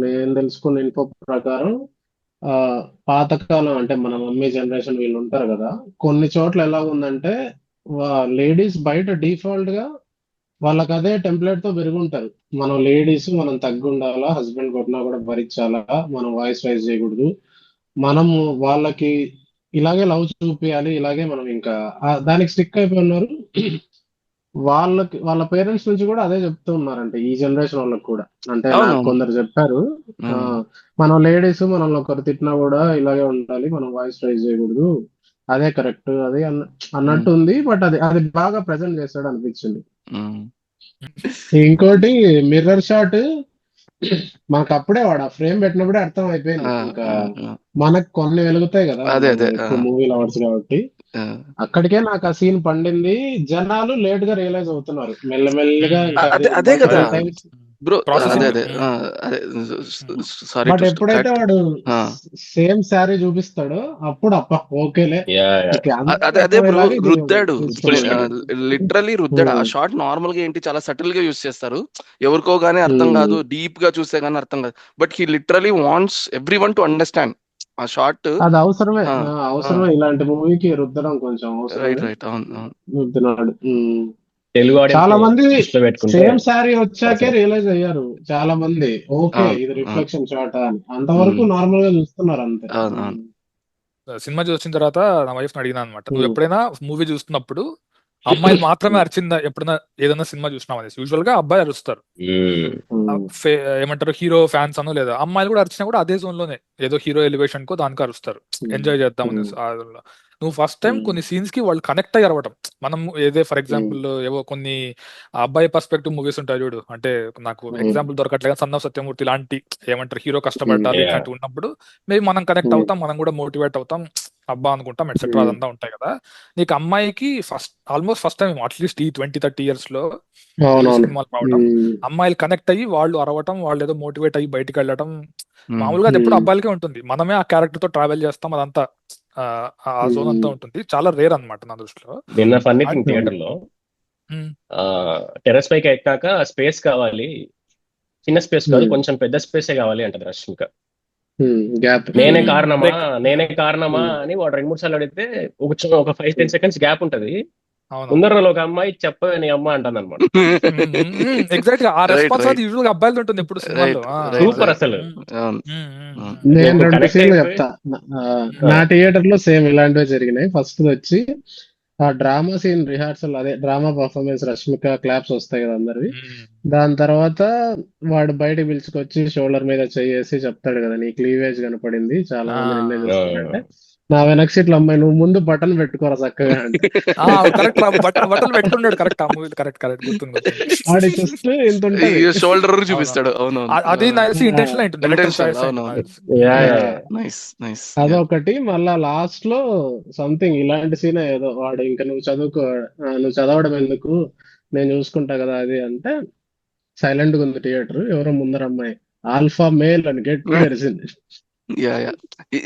నేను తెలుసుకున్న ఇన్ఫో ప్రకారం ఆ పాతకాలం అంటే మన మమ్మీ జనరేషన్ వీళ్ళు ఉంటారు కదా, కొన్ని చోట్ల ఎలా ఉందంటే లేడీస్ బయట డిఫాల్ట్ గా వాళ్ళకి అదే టెంప్లెట్ తో పెరుగుంటారు. మనం లేడీస్ మనం తగ్గుండాలా, హస్బెండ్ కొట్టినా కూడా భరించాలా, మనం వాయిస్ రైజ్ చేయకూడదు, మనము వాళ్ళకి ఇలాగే లవ్ చూపియాలి, ఇలాగే మనం ఇంకా దానికి స్టిక్ అయిపోయి ఉన్నారు. వాళ్ళకి వాళ్ళ పేరెంట్స్ నుంచి కూడా అదే చెప్తూ ఉన్నారంటే ఈ జనరేషన్ వాళ్ళకి కూడా. అంటే నాకు అవునవును. కొందరు చెప్పారు, ఆ, మనం లేడీస్ మనల్ని ఒకరు తిట్టినా కూడా ఇలాగే ఉండాలి, మనం వాయిస్ రైజ్ చేయకూడదు, అదే కరెక్ట్, అది అన్నట్టు ఉంది. బట్ అది అది బాగా ప్రజెంట్ చేస్తాడు అనిపించింది. ఇంకోటి మిర్రర్ షాట్, మనకు అప్పుడే వాడు ఆ ఫ్రేమ్ పెట్టినప్పుడే అర్థం అయిపోయింది. ఇంకా మనకు కొన్ని వెలుగుతాయి కదా, అదే మనం అదే ఎక్కువ మూవీ లవర్స్ కాబట్టి అక్కడికే నాకు ఆ సీన్ పండింది. జనాలు లేట్ గా రియలైజ్ అవుతున్నారు, మెల్లమెల్లగా. ఇంకా అది అదే కదా మల్టిపుల్ టైమ్స్. బ్రో. ప్రాసెసింగ్. అదే అదే సారీ బట్ టు ఎప్పుడైతే వాడు సేమ్ శారీ చూపిస్తాడో అప్పుడు అప్ప ఓకేలే, ఓకే, అందరూ అదే అదే బ్రో, అర్థమయ్యేలాగా ఇది రుద్దాడు, తీసుకున్నాడు. లిటరలీ రుద్దాడు. ఆ షాట్ నార్మల్ గా ఏంటి చాలా సటిల్ గా యూస్ చేస్తారు, ఎవరికో గానీ అర్థం కాదు, డీప్ గా చూస్తే గానీ అర్థం కాదు. But he literally wants every one to understand ఆ షాట్. అది అవసరమే, అవసరమే, ఇలాంటి మూవీకి రుద్దడం కొంచెం రైట్ అవసరమే. రైట్ అవును. రుద్దినాడు. తెలుగు చాలా మంది దృష్టిలో పెట్టుకుంటే సేమ్ శారీ వచ్చాకే రియలైజ్ అయ్యారు చాలా మంది, ఓకే ఇది రిఫ్లెక్షన్ షాట్ అని. అంతవరకు నార్మల్ గా చూస్తున్నారు అంతే. సినిమా చూసిన తర్వాత నా వైఫ్ అడిగినా అనమాట, నువ్వు ఎప్పుడైనా మూవీ చూస్తున్నప్పుడు అమ్మాయిలు మాత్రమే అరిచిందా ఎప్పుడైనా, ఏదైనా సినిమా చూసినావు అనేసి. యూజువల్ గా అబ్బాయి అరుస్తారు, ఏమంటారు హీరో ఫ్యాన్స్ అనో, లేదా అమ్మాయిలు కూడా అరిచినా కూడా అదే జోన్ లోనే ఏదో హీరో ఎలివేషన్ కో దానికి అరుస్తారు, ఎంజాయ్ చేద్దాం అనేసి. నువ్వు ఫస్ట్ టైం కొన్ని సీన్స్ కి వాళ్ళు కనెక్ట్ అయ్యి అరవటం. మనం ఏదే ఫర్ ఎగ్జాంపుల్ ఏవో కొన్ని అబ్బాయి పర్స్పెక్టివ్ మూవీస్ ఉంటాయి చూడు, అంటే నాకు ఎగ్జాంపుల్ దొరకట్లేదు, సన్ ఆఫ్ సత్యమూర్తి లాంటి, ఏమంటారు హీరో కష్టపడ్డారు ఇట్లాంటి ఉన్నప్పుడు మేబీ మనం కనెక్ట్ అవుతాం, మనం కూడా మోటివేట్ అవుతాం, అబ్బా అనుకుంటాం, ఎట్సెట్రా అదంతా ఉంటాయి కదా. నీకు అమ్మాయికి ఆల్మోస్ట్ ఫస్ట్ టైం అట్లీస్ట్ ఈ 20-30 years లో సినిమాలు రావడం, అమ్మాయిలు కనెక్ట్ అయ్యి వాళ్ళు అరవటం, వాళ్ళు ఏదో మోటివేట్ అయ్యి బయటికి వెళ్ళటం. మామూలుగా అది ఎప్పుడు అబ్బాయిలకే ఉంటుంది, మనమే ఆ క్యారెక్టర్ తో ట్రావెల్ చేస్తాం, అదంతా ఆ జోన్ అంతా ఉంటుంది. చాలా రేర్ అన్నమాట నా దృష్టిలో. నిన్న ఫన్నీ థింగ్ థియేటర్ లో టెర్రస్ పైకి ఎక్కాక స్పేస్ కావాలి, చిన్న స్పేస్ కాదు కొంచెం పెద్ద స్పేసే కావాలి అంటది రష్మిక. నేనే కారణమా అని వాడు 2-3 సార్లు అడిగితే ఒక 5-10 seconds గ్యాప్ ఉంటది. ముందరలో ఒక అమ్మాయి చెప్పవే నీ అమ్మ అంటుంది అనమాట. ఎగ్జాక్ట్ గా ఆ రెస్పాన్స్ అది యూజువల్ గా అబ్బాయిలు ఉంటుంది ఎప్పుడు సినిమాలో. సూపర్ అసలు. నేను 2 సీన్లు చెప్తా. నా థియేటర్ లో సేమ్ ఇలాంటివే జరిగినాయి. ఫస్ట్ వచ్చి ఆ డ్రామా సీన్ రిహార్సల్, అదే డ్రామా పర్ఫార్మెన్స్, రష్మిక క్లాప్స్ వస్తాయి కదా అందరివి. దాని తర్వాత వాడు బయటకు పిలుచుకొచ్చి షోల్డర్ మీద చేసి చెప్తాడు కదా, నీ క్లీవేజ్ కనపడింది, చాలా మంది నిన్నే చూస్తారంటే, నా వెనక సీట్ల అమ్మాయి నువ్వు ముందు బటన్ పెట్టుకోరా చక్కగా అంటే, కరెక్ట్ బట్టలు పెట్టుకున్నాడు. కరెక్ట్, ఆ మూవీ కరెక్ట్ గుర్తుంది. వాడి చెస్ట్ ఇంత ఉంటది, షోల్డర్ చూపిస్తాడు. అది ఇంటెన్షన్. అదొకటి. మళ్ళా లాస్ట్ లో సంథింగ్ ఇలాంటి సీన్ ఏదో, వాడు ఇంకా నువ్వు చదవడం ఎందుకు, నేను చూసుకుంటా కదా అది అంటే, సైలెంట్ గా ఉంది థియేటర్. ఎవరో ముందర అమ్మాయి ఆల్ఫా మేల్ అని గట్టి తెరిచింది.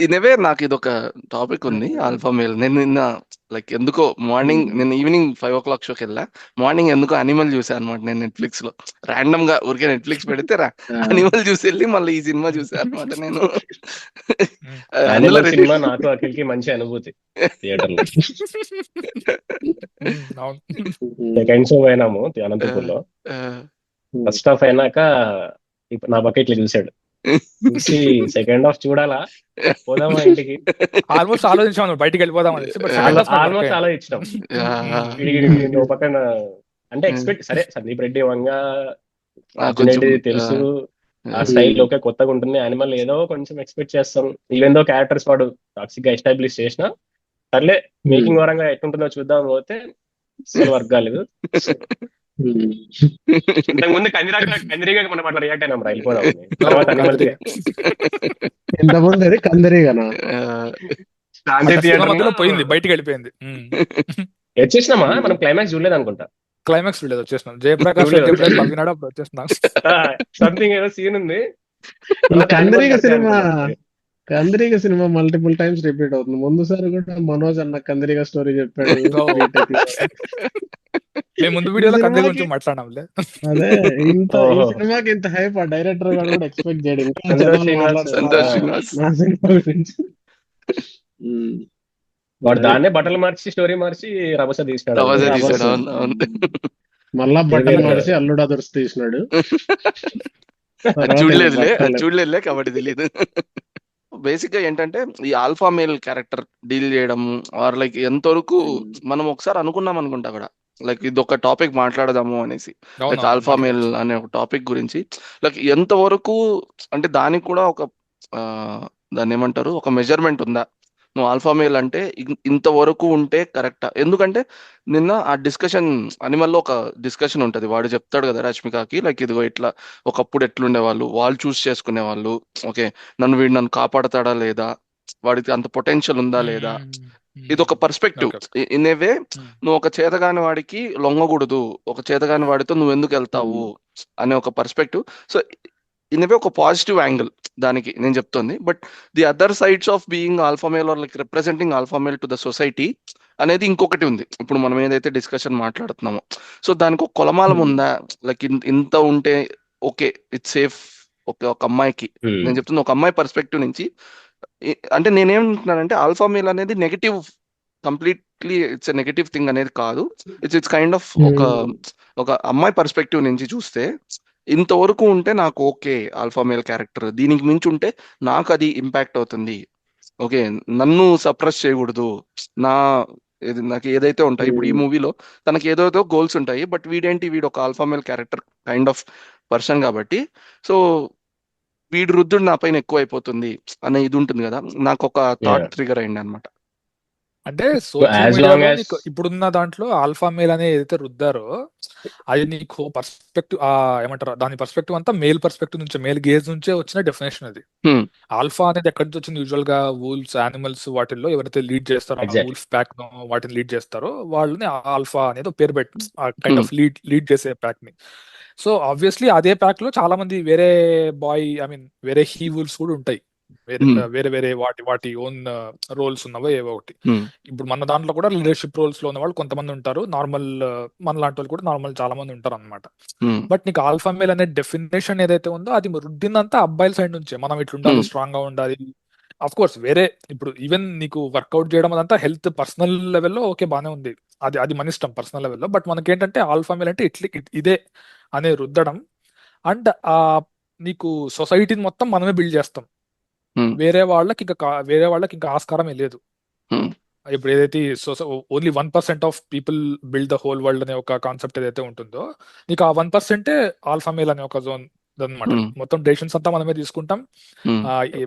ఇనవే నాకు ఇది ఒక టాపిక్ ఉంది, ఆల్ఫా మేల్. నేను నిన్న లైక్ ఎందుకో మార్నింగ్, నేను ఈవినింగ్ 5 o'clock షోకి వెళ్ళా, మార్నింగ్ ఎందుకో అనిమల్ చూసాను అనమాట. నేను నెట్ఫ్లిక్స్ లో ర్యాండమ్ గా ఊరికే నెట్ఫ్లిక్స్ పెడితే అనిమల్ చూసి వెళ్ళి మళ్ళీ ఈ సినిమా చూసాను అనమాట. నేను సినిమా నాకు అఖిల్కి మంచి అనుభూతి థియేటర్ లో. సెకండ్ షో పోయినాము అనంతపూర్లో. ఫస్ట్ హాఫ్ అయినాక నా బకెట్లు చూసాడు, చూసి సెకండ్ హాఫ్ చూడాలా పోదామా ఇంటికి, ఆల్మోస్ట్ ఆలోచించాం బయటికి వెళ్ళిపోదాం ఆల్మోస్ట్ ఆలోచించాం. పక్కన అంటే ఎక్స్పెక్ట్ సరే సందీప్ రెడ్డి వంగ తెలుసు, ఆ స్టైల్ ఓకే కొత్తగా ఉంటుంది. యానిమల్ ఏదో కొంచెం ఎక్స్పెక్ట్ చేస్తాం, ఈవెన్ దో క్యారెక్టర్స్ వాడు టాక్సిక్ గా ఎస్టాబ్లిష్ చేసిన, సర్లే మేకింగ్ వరంగా ఎట్టుంటుందో చూద్దాం పోతే అసలు వర్క్ కాలేదు. ఇంతకుముందు కందిరీగా మనం అట్లా రియాక్ట్ అయినాం రా వెళ్ళిపోదాం. తర్వాత ఇంతకుముందు అది కందిరీగానా పోయింది, బయటికి వెళ్ళిపోయింది. వచ్చేసినామా మనం, క్లైమాక్స్ చూడలేదు అనుకుంటా. క్లైమాక్స్ చూడలేదు, వచ్చేసినాం. జయప్రకాష్ సంథింగ్ ఏదో సీన్ ఉంది. Kandireega cinema Kandireega cinema multiple times repeat అవుతుంది. ముందుసారి కూడా మనోజ్ అన్న కందిరీగ స్టోరీ చెప్పాడు ఓ బీటెక్ లో. మేము ముందు ఈ వీడియోలో కందిరి సినిమాకి గురించి మాట్లాడాంలే. అదే ఈ ఓహో, సినిమాకి ఇంత హైప్ ఆ డైరెక్టర్ గారు కూడా ఎక్స్పెక్ట్ చేయడు. ఇంకా సంతోష్ జనాలు శ్రీనివాస్. మాట్లాడుతున్నారు సంతోష్ శ్రీనివాస్. నా సినిమా గురించి. ఉమ్, వాడు అది దాన్నే బట్టలు మార్చి స్టోరీ మార్చి రభస తీసినాడు రవాజా అందులో. రభస. తీసాడు. అవును అవును. మళ్ళా బట్టలు ఇదే మడిసి అల్లుడా దుర్స్ తీసినాడు. అది తర్వాత ఇంకా చూడలేదులే బట్టలు. చూడలేదులే కాబట్టి తెలియదు. బేసిక్ గా ఏంటంటే ఈ ఆల్ఫా మేల్ క్యారెక్టర్ డీల్ చేయడం ఆర్ లైక్ ఎంతవరకు మనం ఒకసారి అనుకున్నాం అనుకుంటా కూడా, లైక్ ఇది ఒక టాపిక్ మాట్లాడదాము అనేసి, లైక్ అవునవును, ఆల్ఫా మేల్ మాట్లాడచ్చు. అనే ఒక టాపిక్ గురించి. లైక్ ఎంతవరకు అంటే దానికి కూడా ఒక ఆ, దాన్ని ఏమంటారు, ఒక మెజర్మెంట్ ఉందా? నువ్వు ఆల్ఫా మేల్ అంటే ఇంతవరకు ఉంటే కరెక్టా? ఎందుకంటే నిన్న ఆ డిస్కషన్ అనిమల్లో ఒక డిస్కషన్ ఉంటది, వాడు చెప్తాడు కదా రష్మికకి, లైక్ ఇదిగో ఇట్లా ఒకప్పుడు ఎట్లుండే వాళ్ళు, వాళ్ళు చూస్ చేసుకునే వాళ్ళు. ఓకే, నన్ను కాపాడతాడా లేదా, వాడికి అంత పొటెన్షియల్ ఉందా లేదా, ఇది ఒక perspective. Okay okay. In a way నువ్వు ఒక చేతగాని వాడికి లొంగకూడదు, ఒక చేతగాని వాడితో నువ్వు ఎందుకు వెళ్తావు అనే ఒక పర్స్పెక్టివ్. సో ఇన్ ఏ వే ఒక పాజిటివ్ యాంగిల్ దానికి నేను చెప్తుంది. But the other sides of being alpha male or like representing alpha male to the society అనేది ఇంకొకటి ఉంది. ఇప్పుడు మనం ఏదైతే డిస్కషన్ మాట్లాడుతున్నామో, సో దానికి ఒక కొలమానం ఉందా? లైక్ ఇంత ఉంటే ఓకే, ఇట్స్ సేఫ్. ఓకే, ఒక అమ్మాయికి నేను చెప్తున్నా, ఒక అమ్మాయి పర్స్పెక్టివ్ నుంచి అంటే నేనేమంటున్నానంటే ఆల్ఫా మేల్ అనేది negative, completely it's negative thing అనేది కాదు. ఇట్స్ కైండ్ ఆఫ్ ఒక అమ్మాయి పర్స్పెక్టివ్ నుంచి చూస్తే ఇంతవరకు ఉంటే నాకు ఓకే ఆల్ఫా మేల్ క్యారెక్టర్, దీనికి మించి ఉంటే నాకు అది ఇంపాక్ట్ అవుతుంది. ఓకే, నన్ను సప్రెస్ చేయకూడదు. నా నాకు ఏదైతే ఉంటాయి ఇప్పుడు ఈ మూవీలో తనకి ఏదైతే గోల్స్ ఉంటాయి, బట్ వీడు ఒక alpha male character kind of person కాబట్టి, సో వీడు రుద్దుడు నా పైన ఎక్కువ అయిపోతుంది అనే ఇది ఉంటుంది కదా, నాకు ఒక థాట్ ట్రిగర్ అయింది అనమాట. అంటే సోషల్ యాజ్ లాంగ్ మీడియాలో యాజ్ నీకు ఇప్పుడున్న దాంట్లో ఆల్ఫా మేల్ అనేది ఏదైతే రుద్దారో అది నీకు పర్స్పెక్టివ్, ఏమంటారు దాని పర్స్పెక్టివ్ అంతా మేల్ పర్స్పెక్టివ్ నుంచి, మేల్ గేజ్ నుంచే వచ్చిన డెఫినేషన్ అది. ఆల్ఫా అనేది ఎక్కడి నుంచి వచ్చింది? యూజువల్ గా వూల్స్, యానిమల్స్ వాటిల్లో ఎవరైతే లీడ్ చేస్తారో, ఆ ఎగ్జాక్ట్లీ. వూల్ఫ్ ప్యాక్ వాటిని లీడ్ చేస్తారో వాళ్ళని ఆల్ఫా అనేది ఒక పేరు పెట్టి కైండ్ ఆఫ్ లీడ్ చేసే ప్యాక్ ని. సో ఆబ్వియస్లీ అదే ప్యాక్ లో చాలా మంది వేరే వేరే హీ వూల్స్ కూడా ఉంటాయి. వేరే వేరే వాటి వాటి ఓన్ రోల్స్ ఉన్నవో ఏవో ఒకటి. ఇప్పుడు మన దాంట్లో కూడా లీడర్షిప్ రోల్స్ లో ఉన్న వాళ్ళు కొంతమంది ఉంటారు, నార్మల్ మన లాంటి వాళ్ళు కూడా నార్మల్ చాలా మంది ఉంటారు అనమాట. బట్ నీకు ఆల్ఫా మేల్ అనే డెఫినేషన్ ఏదైతే ఉందో అది రుద్దిందంతా అబ్బాయిల సైడ్ నుంచే. మనం ఇట్లుండాలి, స్ట్రాంగ్ గా ఉండాలి. అఫ్ కోర్స్ వేరే ఇప్పుడు ఈవెన్ నీకు వర్కౌట్ చేయడం అదంతా హెల్త్ పర్సనల్ లెవెల్లో ఓకే బానే ఉంది, అది అది మన ఇష్టం పర్సనల్ లెవెల్లో. బట్ మనకేంటంటే ఆల్ఫా మేల్ అంటే ఇదే అనే రుద్దడం. అండ్ నీకు సొసైటీని మొత్తం మనమే బిల్డ్ చేస్తాం, వేరే వాళ్ళకి ఇంకా ఆస్కారమే లేదు. ఇప్పుడు ఏదైతే only 1% of people build the whole world అనే ఒక కాన్సెప్ట్ ఏదైతే ఉంటుందో, నీకు ఆ 1% ఆల్ఫా మేల్ అనే ఒక జోన్ అనమాట. మొత్తం డెసిషన్స్ అంతా మనమే తీసుకుంటాం,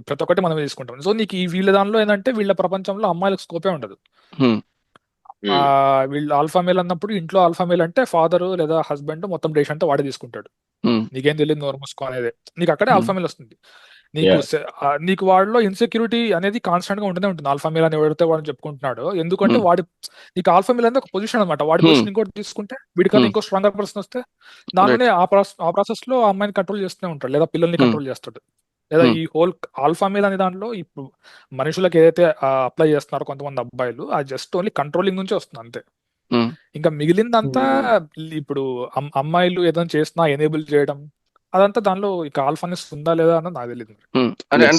ప్రతి ఒక్కటి మనమే తీసుకుంటాం. సో నీకు ఈ వీళ్ళ దానిలో ఏంటంటే వీళ్ళ ప్రపంచంలో అమ్మాయిలకు స్కోపే ఉండదు. వీళ్ళు ఆల్ఫా మేల్ అన్నప్పుడు ఇంట్లో ఆల్ఫా మేల్ అంటే ఫాదర్ లేదా హస్బెండ్ మొత్తం డెసిషన్ అంతా వాడే తీసుకుంటాడు, నీకేం తెలియదు నోరు మూసుకో అనేది. నీకు అక్కడే ఆల్ఫా మేల్ వస్తుంది. నీకు వాడిలో ఇన్సెక్యూరిటీ అనేది కాన్స్టెంట్ గా ఉంటూనే ఉంటుంది. ఆల్ఫా మేల్ అని ఎవరైతే వాడు చెప్పుకుంటున్నాడు, ఎందుకంటే నీకు ఆల్ఫా మేల్ అనేది ఒక పొజిషన్ అనమాట. వాడి పొజిషన్ ఇంకోటి తీసుకుంటే, వీడికన్నా ఇంకో స్ట్రాంగర్ పర్సన్ వస్తే దానిలోనే ఆ ప్రాసెస్ లో ఆ అమ్మాయిని కంట్రోల్ చేస్తూనే ఉంటాడు, లేదా పిల్లల్ని కంట్రోల్ చేస్తాడు. లేదా ఈ హోల్ ఆల్ఫా మేల్ అనే దాంట్లో ఇప్పుడు మనుషులకు ఏదైతే అప్లై చేస్తున్నారో కొంతమంది అబ్బాయిలు, అది జస్ట్ ఓన్లీ కంట్రోలింగ్ నుంచి వస్తుంది అంతే. ఇంకా మిగిలిందంతా ఇప్పుడు అమ్మాయిలు ఏదైనా చేసినా ఎనేబుల్ చేయడం, అదంతా దానిలో ఇక ఆల్ఫానెస్ ఉందా లేదా అన్నది నాకు తెలియదు.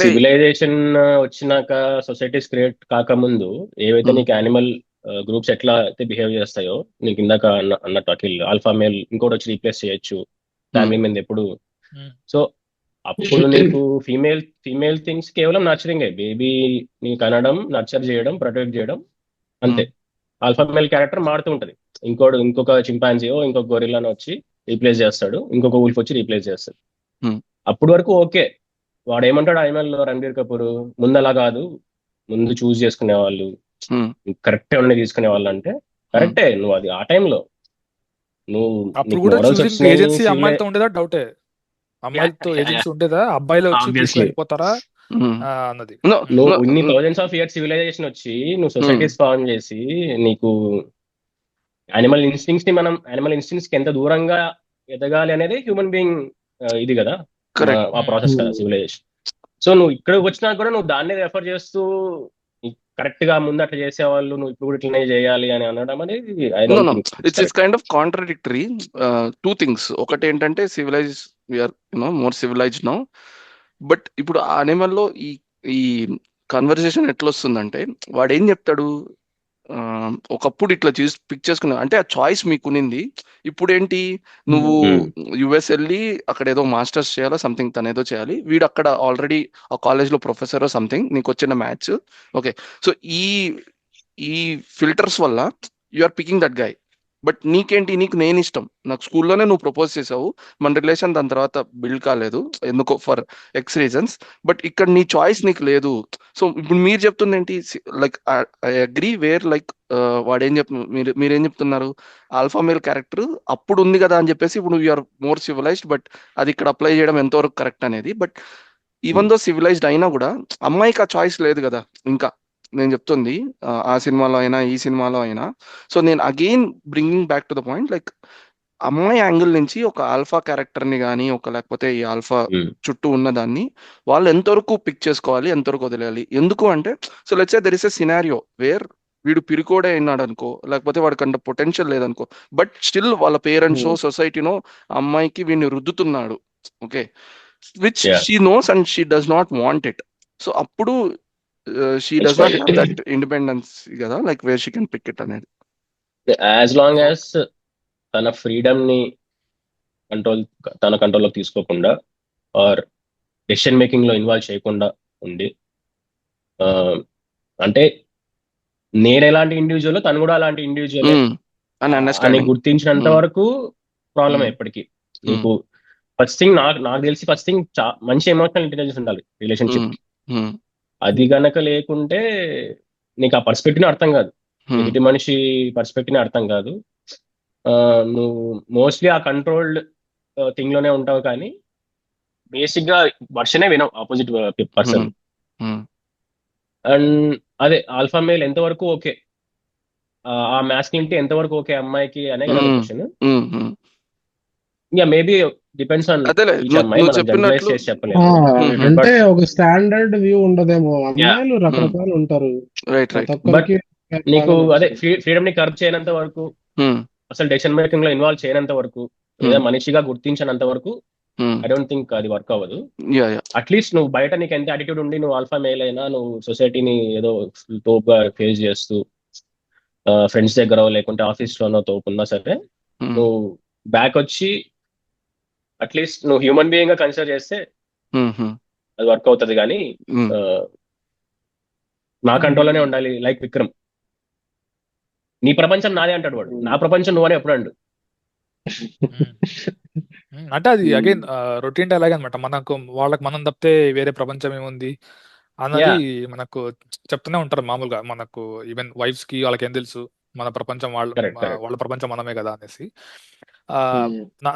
సివిలైజేషన్ వచ్చినాక, సొసైటీస్ క్రియేట్ కాకముందు ఏవైతే నీకు యానిమల్ గ్రూప్స్ ఎట్లా అయితే బిహేవ్ చేస్తాయో, నీకు ఇందాక అన్నట్టు అఖిల్, ఆల్ఫా మేల్ ఇంకోటి వచ్చి రీప్లేస్ చేయొచ్చు ఫ్యామిలీ మీద ఎప్పుడు. సో అప్పుడు నీకు ఫీమేల్ థింగ్స్ కేవలం నర్చరింగ్, బేబీ ని కనడం, నర్చర్ చేయడం, ప్రొటెక్ట్ చేయడం, అంతే. ఆల్ఫా మేల్ క్యారెక్టర్ మారుతూ ఉంటది. ఇంకొక చింపాంజియో ఇంకొక గొరిల్లాను వచ్చి రీప్లేస్ చేస్తాడు, ఇంకొక వుల్ఫ్ వచ్చి రీప్లేస్ చేస్తాడు. అప్పటి వరకు ఓకే. వాడు ఏమంటాడు ఐఎంఎల్ రణబీర్ కపూర్, ముందు అలా కాదు, ముందు చూస్ చేసుకునే వాళ్ళు, కరెక్టే ఉండి తీసుకునే వాళ్ళు అంటే కరెక్టే. నువ్వు అది ఆ టైంలో అప్పుడు కూడా చూసింగ్ ఏజెన్సీ అమ్మాయిలతో ఉండేదా డౌటే, అమ్మాయిలతో ఏజెన్సీ ఉండేదా, అబ్బాయిలు వచ్చి తీసుకుని వెళ్ళిపోతారా అన్నది. నువ్వు ఇన్ని థౌజండ్స్ ఆఫ్ ఇయర్స్ సివిలైజేషన్ వచ్చి నువ్వు సొసైటీస్ ఫార్మ్ చేసి నీకు యానిమల్ ఇన్స్టింక్ట్స్ కి ఎంత దూరంగా ఎదగాలి అనేది హ్యూమన్ బీయింగ్ ఇది కదా, ఆ ప్రాసెస్ కదా సివిలైజేషన్. సో నువ్వు ఇక్కడికి వచ్చినా కూడా నువ్వు దాన్నే రెఫర్ చేస్తూ కరెక్ట్ గా ముందు అట్లా చేసేవాళ్ళు నువ్వు ఇప్పుడు కూడా ఇట్లనే చేయాలి అని అనడం అనేది I know don't know think it's it's correct. Kind of contradictory. Two things. ఒకటి ఏంటంటే civilize, we are more civilized now. But ఇప్పుడు ఆ అనిమల్లో ఈ ఈ కన్వర్సేషన్ ఎట్లా వస్తుందంటే వాడు ఏం చెప్తాడు, ఆ, ఒకప్పుడు ఇట్లా చూసి పిక్ చేసుకున్నా అంటే ఆ చాయిస్ మీకు ఉన్నింది. ఇప్పుడు ఏంటి, నువ్వు యుఎస్ వెళ్ళి అక్కడ ఏదో మాస్టర్స్ చేయాలో సంథింగ్, తను ఏదో చేయాలి, వీడు అక్కడ ఆల్రెడీ ఆ కాలేజ్లో ప్రొఫెసర్ సంథింగ్, నీకు వచ్చిన మ్యాచ్. ఓకే, సో ఈ ఈ ఫిల్టర్స్ వల్ల you are picking that guy. But నీకేంటి, నీకు నేను ఇష్టం, నాకు స్కూల్లోనే నువ్వు ప్రపోజ్ చేసావు, మన రిలేషన్ దాని తర్వాత బిల్డ్ కాలేదు ఎందుకో ఫర్ ఎక్స్ రీజన్స్, బట్ ఇక్కడ నీ చాయిస్ నీకు లేదు. సో ఇప్పుడు మీరు చెప్తుంది ఏంటి, like I agree where like వాడు ఏం మీరేం చెప్తున్నారు, ఆల్ఫా మేల్ క్యారెక్టర్ అప్పుడు ఉంది కదా అని చెప్పేసి ఇప్పుడు యూఆర్ మోర్ సివిలైజ్డ్, బట్ అది ఇక్కడ అప్లై చేయడం ఎంతవరకు కరెక్ట్ అనేది. బట్ ఈవెన్ దో సివిలైజ్డ్ అయినా కూడా అమ్మాయికి ఆ చాయిస్ లేదు కదా ఇంకా. నేను చెప్తుంది ఆ సినిమాలో అయినా ఈ సినిమాలో అయినా. సో నేను again bringing back to the point, like అమ్మాయి యాంగిల్ నుంచి ఒక ఆల్ఫా క్యారెక్టర్ ని కానీ ఒక లేకపోతే ఈ ఆల్ఫా చుట్టూ ఉన్న దాన్ని వాళ్ళు ఎంతవరకు పిక్ చేసుకోవాలి, ఎంతవరకు వదిలేయాలి. ఎందుకు అంటే, so let's say there is a scenario where వీడు పిరికోడే అయినాడు అనుకో, లేకపోతే వాడికి అంత పొటెన్షియల్ లేదనుకో, బట్ స్టిల్ వాళ్ళ పేరెంట్స్ సొసైటీనో అమ్మాయికి వీడిని రుద్దుతున్నాడు. Okay, which she knows and she does not want it. So అప్పుడు she does not have that independence కదా, like where she can pick it అనేది. యాజ్ లాంగ్ యాజ్ తన ఫ్రీడమ్ ని తన కంట్రోల్లోకి తీసుకోకుండా ఆర్ డెసిషన్ మేకింగ్ లో ఇన్వాల్వ్ చేయకుండా ఉండి, అంటే నేను ఎలాంటి ఇండివిజువల్ తను కూడా అలాంటి ఇండివిజువల్ అని గుర్తించినంత వరకు ప్రాబ్లమ్ ఎప్పటికీ. నీకు ఫస్ట్ థింగ్ నాకు తెలిసి ఫస్ట్ థింగ్ మంచి ఎమోషనల్ ఇంటెలిజెన్స్ ఉండాలి రిలేషన్షిప్. అది గనక లేకుంటే నీకు ఆ పర్స్పెక్టివ్ అర్థం కాదు, ఎదుటి మనిషి పర్స్పెక్టివ్ అర్థం కాదు. నువ్వు మోస్ట్లీ ఆ కంట్రోల్డ్ థింగ్ లోనే ఉంటావు, కానీ బేసిక్ గా వర్షనే వినవు ఆపోజిట్ పర్సన్. అండ్ అదే ఆల్ఫా మేల్ ఎంతవరకు ఓకే, ఆ మ్యాస్కులినిటీ ఎంతవరకు ఓకే అమ్మాయికి అనే కదా question. Maybe depends on each అమ్మాయి, మనం జనరలైజ్ చేసి చెప్పలేము. అంటే ఒక స్టాండర్డ్ వ్యూ ఉండదేమో, అమ్మాయిలు రకరకాలు ఉంటారు. బట్ నీకు అదే ఫ్రీడమ్ ని కర్బ్ చేయనంత వరకు, అసలు డెసిషన్ మేకింగ్ లో ఇన్వాల్వ్ చేయనంత వరకు, లేదా మనిషిగా గుర్తించినంత వరకు ఐ డోంట్ థింక్ అది వర్క్ అవ్వదు. అట్లీస్ట్ నువ్వు బయట నీకు ఎంత యాటిట్యూడ్ ఉండి నువ్వు ఆల్ఫా మేల్ అయినా, నువ్వు సొసైటీని ఏదో తోపుగా ఫేస్ చేస్తూ ఫ్రెండ్స్ దగ్గర లేకుంటే ఆఫీస్ లోనో తోపున్నా సరే, నువ్వు బ్యాక్ వచ్చి అట్లీస్ట్ నువ్వు హ్యూమన్ బీయింగ్ గా కన్సిడర్ చేస్తే అది వర్క్ అవుతుంది. కానీ నా కంట్రోల్లోనే ఉండాలి, లైక్ విక్రమ్, నీ ప్రపంచం నాదే అంటాడు వాడు, నా ప్రపంచం నువ్వనే ఎప్పుడు అండు. అంటే అది అగైన్ రొటీన్ డైలాగ్ అనమాట. మనకు వాళ్ళకి మనం తప్పితే వేరే ప్రపంచం ఏముంది అన్నది మనకు చెప్తూనే ఉంటారు మామూలుగా. మనకు ఈవెన్ వైఫ్స్ కి వాళ్ళకి ఏం తెలుసు, మన ప్రపంచం వాళ్ళ ప్రపంచం మనమే కదా అనేసి.